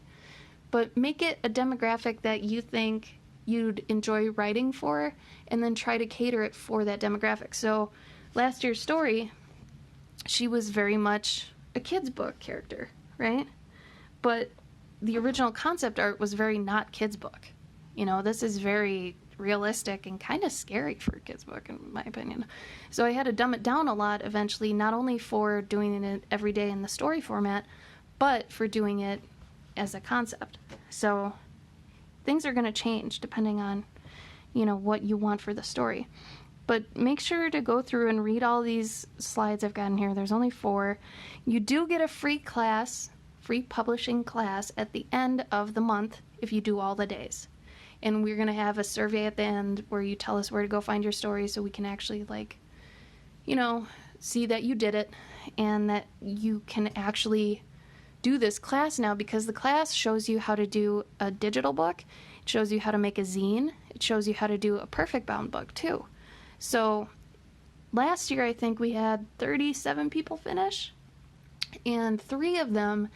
but make it a demographic that you think you'd enjoy writing for, and then try to cater it for that demographic. So last year's story, she was very much a kid's book character, right? But the original concept art was very not kids' book. You know, this is very realistic and kind of scary for a kid's book, in my opinion. So I had to dumb it down a lot eventually, not only for doing it every day in the story format, but for doing it as a concept. So things are going to change depending on, you know, what you want for the story. But make sure to go through and read all these slides I've got in here. There's only 4. You do get a free class, free publishing class at the end of the month if you do all the days. And we're going to have a survey at the end where you tell us where to go find your story, so we can actually, like, you know, see that you did it and that you can actually do this class now, because the class shows you how to do a digital book. It shows you how to make a zine. It shows you how to do a perfect bound book too. So last year I think we had 37 people finish, and 3 of them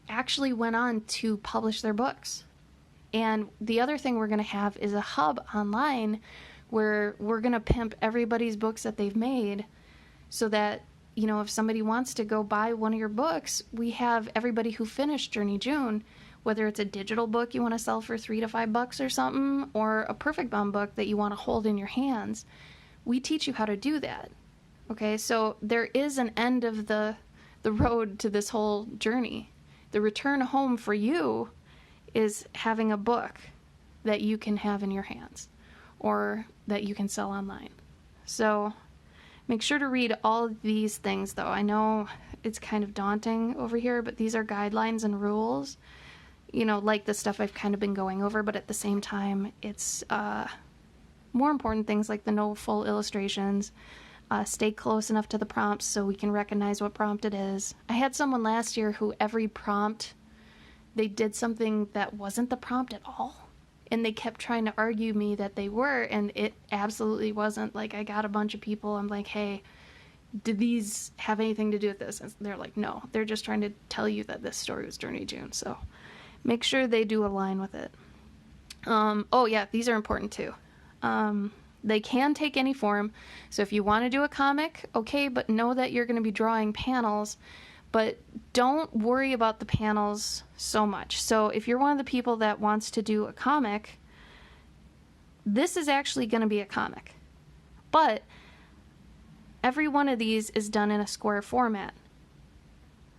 actually went on to publish their books. And the other thing we're going to have is a hub online where we're going to pimp everybody's books that they've made, so that, you know, if somebody wants to go buy one of your books, we have everybody who finished Journey June, whether it's a digital book you want to sell for $3 to $5 or something, or a perfect bound book that you want to hold in your hands. We teach you how to do that. Okay, so there is an end of the road to this whole journey. The return home for you is having a book that you can have in your hands, or that you can sell online. So make sure to read all of these things, though. I know it's kind of daunting over here, but these are guidelines and rules, you know, like the stuff I've kind of been going over, but at the same time, it's more important things like the no full illustrations, stay close enough to the prompts so we can recognize what prompt it is. I had someone last year who every prompt, they did something that wasn't the prompt at all. And they kept trying to argue me that they were, and it absolutely wasn't. Like, I got a bunch of people, I'm like, hey, did these have anything to do with this? And they're like, no, they're just trying to tell you that this story was Journey June. So make sure they do align with it. Oh yeah, these are important too. They can take any form. So if you want to do a comic, okay, but know that you're going to be drawing panels. But don't worry about the panels so much. So if you're one of the people that wants to do a comic, this is actually going to be a comic. But every one of these is done in a square format.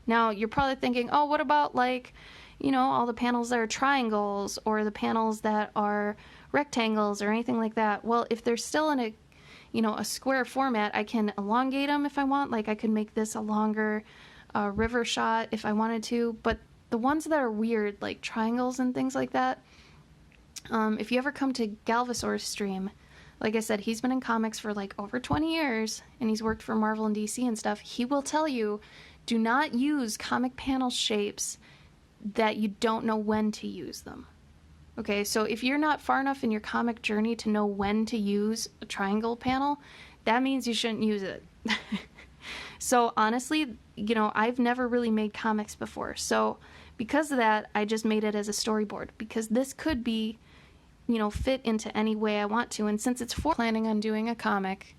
Now, you're probably thinking, oh, what about, like, you know, all the panels that are triangles, or the panels that are rectangles, or anything like that? Well, if they're still in a, you know, a square format, I can elongate them if I want. Like, I could make this a longer river shot if I wanted to. But the ones that are weird, like triangles and things like that, if you ever come to Galvosaur's stream, Like I said, he's been in comics for like over 20 years, and he's worked for Marvel and DC and stuff. He will tell you, do not use comic panel shapes that you don't know when to use them. Okay, so if you're not far enough in your comic journey to know when to use a triangle panel, that means you shouldn't use it. So honestly, you know, I've never really made comics before. So because of that, I just made it as a storyboard, because this could be, you know, fit into any way I want to. And since it's for planning on doing a comic,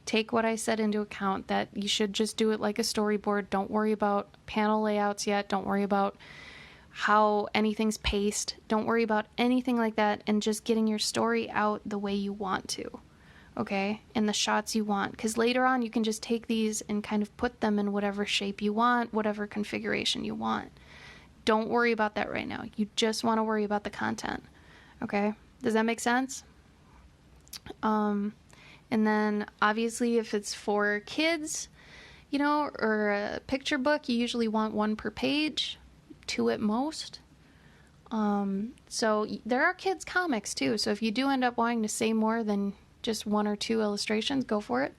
take what I said into account, that you should just do it like a storyboard. Don't worry about panel layouts yet. Don't worry about how anything's paced. Don't worry about anything like that, and just getting your story out the way you want to, okay? And the shots you want, because later on you can just take these and kind of put them in whatever shape you want, whatever configuration you want. Don't worry about that right now. You just want to worry about the content, okay? Does that make sense? And then obviously if it's for kids, you know, or a picture book, you usually want 1 per page, 2 at most. So there are kids comics too, so if you do end up wanting to say more than just 1 or 2 illustrations, go for it.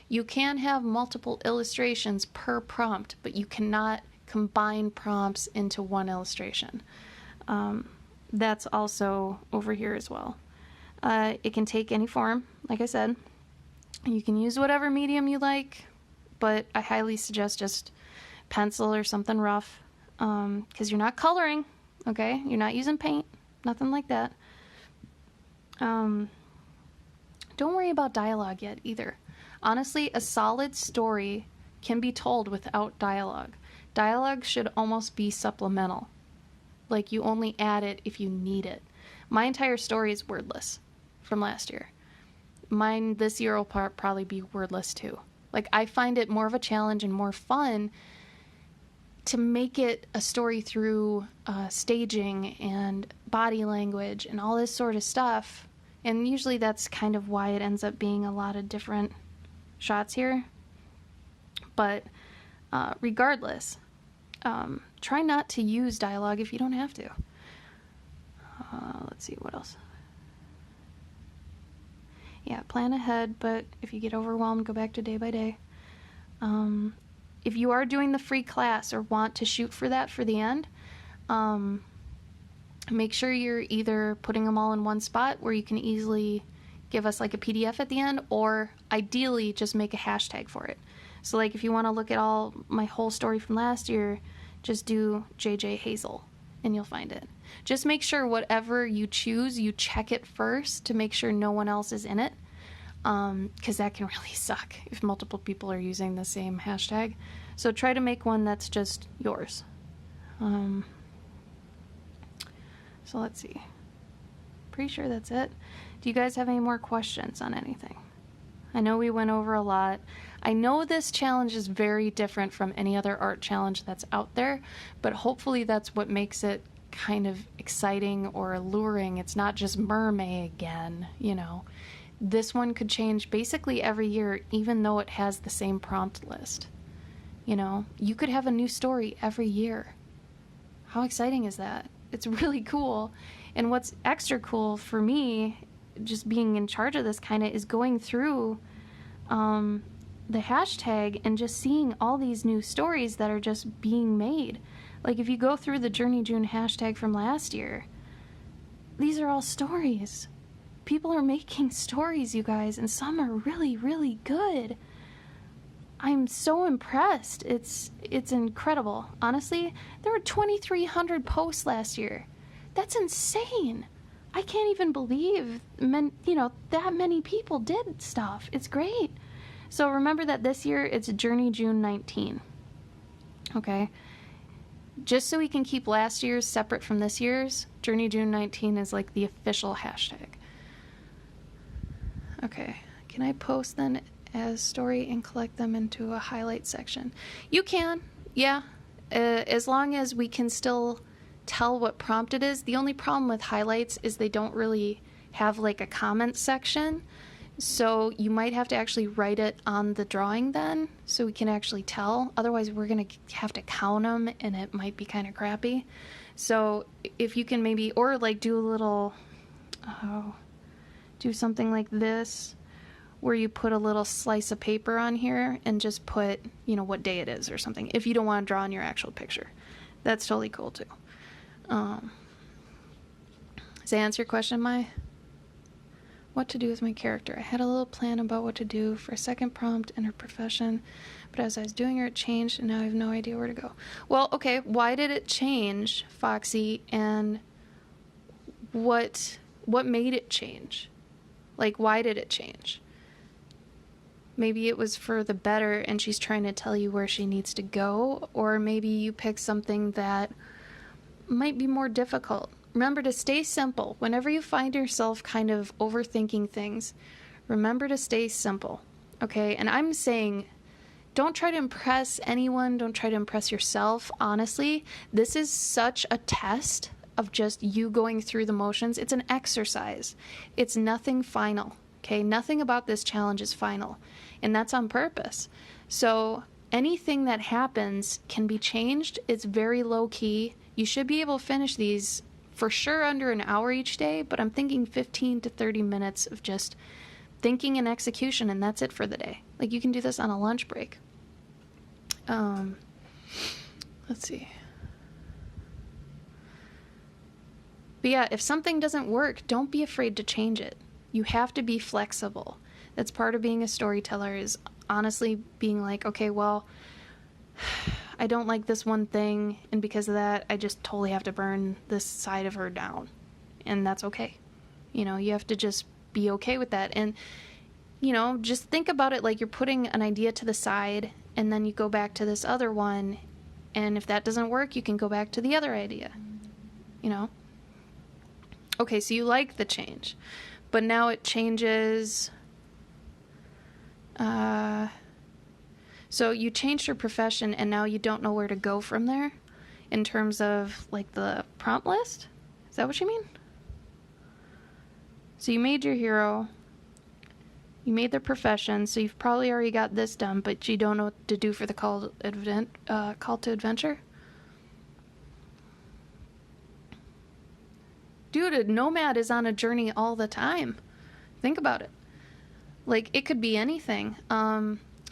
You can have multiple illustrations per prompt, but you cannot combine prompts into 1 illustration. That's also over here as well. It can take any form, like I said. You can use whatever medium you like, but I highly suggest just pencil or something rough, because you're not coloring, okay? You're not using paint, nothing like that. Don't worry about dialogue yet either. Honestly, a solid story can be told without dialogue. Dialogue should almost be supplemental. Like, you only add it if you need it. My entire story is wordless from last year. Mine this year will probably be wordless too. Like, I find it more of a challenge and more fun to make it a story through staging and body language and all this sort of stuff. And usually that's kind of why it ends up being a lot of different shots here. But regardless, try not to use dialogue if you don't have to. Let's see, what else? Yeah, plan ahead, but if you get overwhelmed, go back to day by day. If you are doing the free class or want to shoot for that for the end, make sure you're either putting them all in one spot where you can easily give us like a PDF at the end, or ideally just make a hashtag for it. So like if you want to look at all my whole story from last year, just do JJ Hazel and you'll find it. Just make sure whatever you choose, you check it first to make sure no one else is in it, because that can really suck if multiple people are using the same hashtag. So try to make one that's just yours. So let's see. Pretty sure that's it. Do you guys have any more questions on anything? I know we went over a lot. I know this challenge is very different from any other art challenge that's out there, but hopefully that's what makes it kind of exciting or alluring. It's not just mermaid again, you know. This one could change basically every year, even though it has the same prompt list. You know, you could have a new story every year. How exciting is that? It's really cool. And what's extra cool for me, just being in charge of this kind of, is going through the hashtag and just seeing all these new stories that are just being made. Like if you go through the Journey June hashtag from last year, these are all stories. People are making stories, you guys, and some are really, really good. I'm so impressed. It's incredible. Honestly, there were 2,300 posts last year. That's insane. I can't even believe, that many people did stuff. It's great. So remember that this year it's Journey June 19. Okay? Just so we can keep last year's separate from this year's, Journey June 19 is like the official hashtag. Okay. Can I post then as story and collect them into a highlight section? You can, yeah. As long as we can still tell what prompt it is. The only problem with highlights is they don't really have like a comment section. So you might have to actually write it on the drawing then, so we can actually tell. Otherwise, we're going to have to count them, and it might be kind of crappy. So if you can maybe, or like do a little, do something like this, where you put a little slice of paper on here and just put, you know, what day it is or something, if you don't want to draw in your actual picture. That's totally cool too. Does that answer your question, Mai? What to do with my character? I had a little plan about what to do for a second prompt in her profession, but as I was doing her, it changed, and now I have no idea where to go. Well, okay, why did it change, Foxy, and what made it change? Like, why did it change? Maybe it was for the better and she's trying to tell you where she needs to go, or maybe you pick something that might be more difficult. Remember to stay simple. Whenever you find yourself kind of overthinking things, remember to stay simple, okay? And I'm saying, don't try to impress anyone. Don't try to impress yourself. Honestly, this is such a test of just you going through the motions. It's an exercise. It's nothing final, okay? Nothing about this challenge is final, and that's on purpose. So anything that happens can be changed. It's very low key. You should be able to finish these for sure under an hour each day, but I'm thinking 15 to 30 minutes of just thinking and execution, and that's it for the day. Like, you can do this on a lunch break. Let's see. But yeah, if something doesn't work, don't be afraid to change it. You have to be flexible. That's part of being a storyteller, is honestly being like, okay, well, I don't like this one thing, and because of that, I just totally have to burn this side of her down. And that's okay. You know, you have to just be okay with that. And, you know, just think about it like you're putting an idea to the side, and then you go back to this other one, and if that doesn't work, you can go back to the other idea. You know? Okay, so you like the change. But now it changes... So you changed your profession, and now you don't know where to go from there in terms of, like, the prompt list? Is that what you mean? So you made your hero, you made their profession, so you've probably already got this done, but you don't know what to do for the call to adventure? Dude, a nomad is on a journey all the time. Think about it. Like, it could be anything.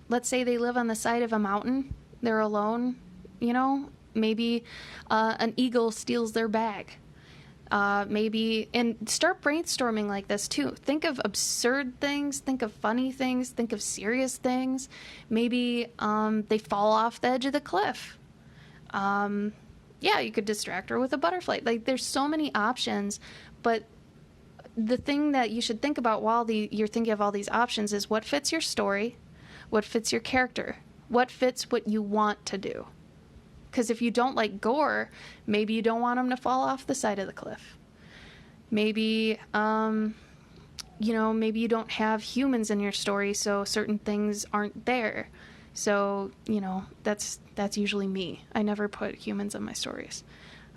Let's say they live on the side of a mountain. They're alone, you know? Maybe an eagle steals their bag. Maybe, and start brainstorming like this too. Think of absurd things, think of funny things, think of serious things. Maybe they fall off the edge of the cliff. Yeah, you could distract her with a butterfly. Like, there's so many options, but the thing that you should think about while you're thinking of all these options is what fits your story, what fits your character, what fits what you want to do. Because if you don't like gore, maybe you don't want them to fall off the side of the cliff. Maybe, you know, maybe you don't have humans in your story, so certain things aren't there. So, you know, that's usually me. I never put humans in my stories.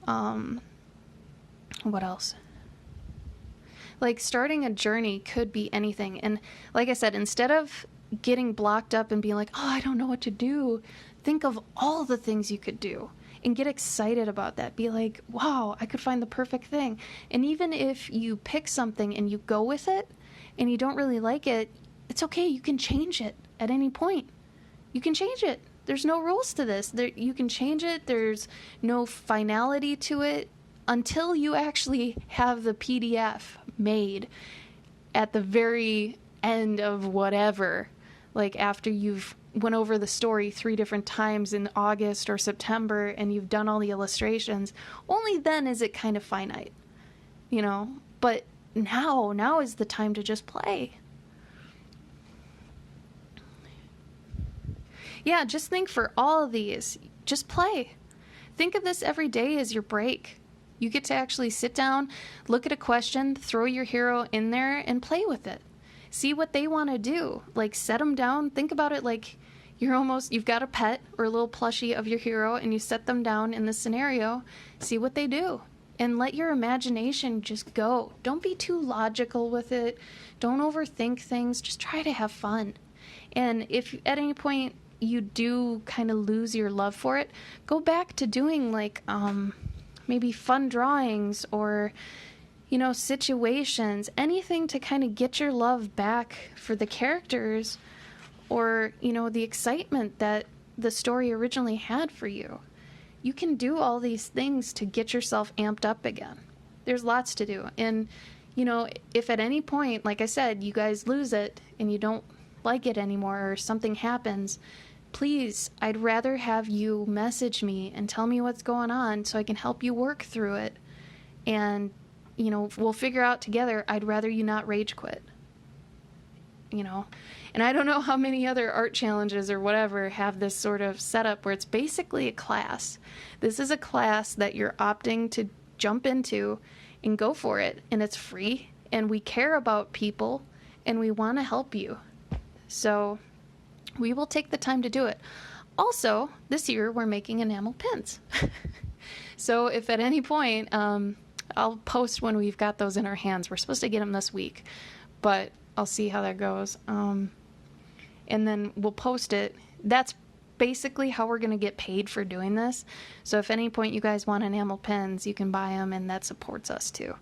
What else? Like, starting a journey could be anything. And like I said, instead of getting blocked up and being like, oh, I don't know what to do, think of all the things you could do and get excited about that. Be like, wow, I could find the perfect thing. And even if you pick something and you go with it and you don't really like it, it's okay. You can change it at any point. You can change it. There's no rules to this. You can change it. There's no finality to it until you actually have the PDF made at the very end of whatever. Like, after you've went over the story 3 different times in August or September and you've done all the illustrations, only then is it kind of finite, you know? But now is the time to just play. Yeah, just think for all of these, just play. Think of this every day as your break. You get to actually sit down, look at a question, throw your hero in there, and play with it. See what they want to do. Like, set them down. Think about it like you've got a pet or a little plushie of your hero, and you set them down in this scenario. See what they do. And let your imagination just go. Don't be too logical with it. Don't overthink things. Just try to have fun. And if at any point you do kind of lose your love for it, go back to doing, like, maybe fun drawings, or, situations, anything to kind of get your love back for the characters, or, the excitement that the story originally had for you. You can do all these things to get yourself amped up again. There's lots to do. And, if at any point, like I said, you guys lose it and you don't like it anymore or something happens, please, I'd rather have you message me and tell me what's going on so I can help you work through it. And, we'll figure out together. I'd rather you not rage quit. And I don't know how many other art challenges or whatever have this sort of setup where it's basically a class. This is a class that you're opting to jump into and go for it. And it's free. And we care about people and we want to help you. So we will take the time to do it. Also, this year we're making enamel pins. So if at any point, I'll post when we've got those in our hands. We're supposed to get them this week, but I'll see how that goes. And then we'll post it. That's basically how we're going to get paid for doing this. So if at any point you guys want enamel pins, you can buy them, and that supports us too.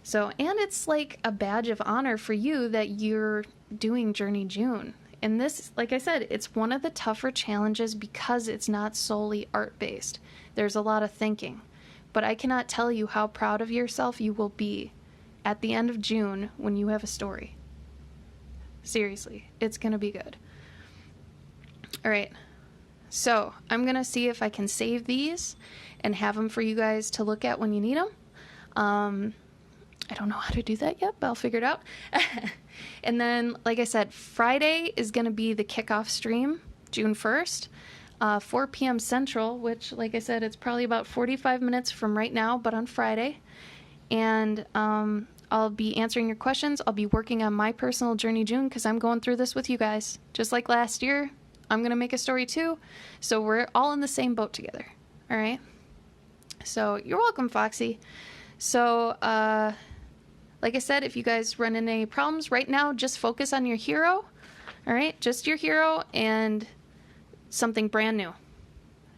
So, and it's like a badge of honor for you that you're doing Journey June. And this, like I said, it's one of the tougher challenges because it's not solely art-based. There's a lot of thinking. But I cannot tell you how proud of yourself you will be at the end of June when you have a story. Seriously, it's going to be good. All right. So I'm going to see if I can save these and have them for you guys to look at when you need them. I don't know how to do that yet, but I'll figure it out. And then, like I said, Friday is going to be the kickoff stream, June 1st, 4 p.m. Central, which, like I said, it's probably about 45 minutes from right now, but on Friday. And I'll be answering your questions. I'll be working on my personal Journey June because I'm going through this with you guys. Just like last year, I'm going to make a story too. So we're all in the same boat together. All right? So you're welcome, Foxy. So, like I said, if you guys run into any problems right now, just focus on your hero. All right? Just your hero and something brand new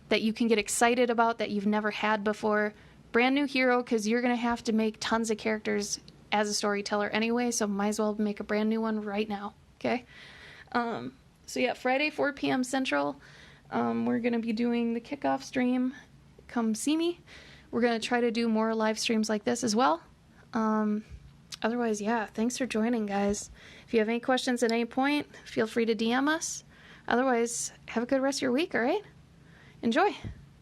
that you can get excited about that you've never had before. Brand new hero, because you're going to have to make tons of characters as a storyteller anyway, so might as well make a brand new one right now. Okay? So yeah, Friday, 4 p.m. Central, we're going to be doing the kickoff stream. Come see me. We're going to try to do more live streams like this as well. Otherwise, yeah, thanks for joining, guys. If you have any questions at any point, feel free to DM us. Otherwise, have a good rest of your week, all right? Enjoy.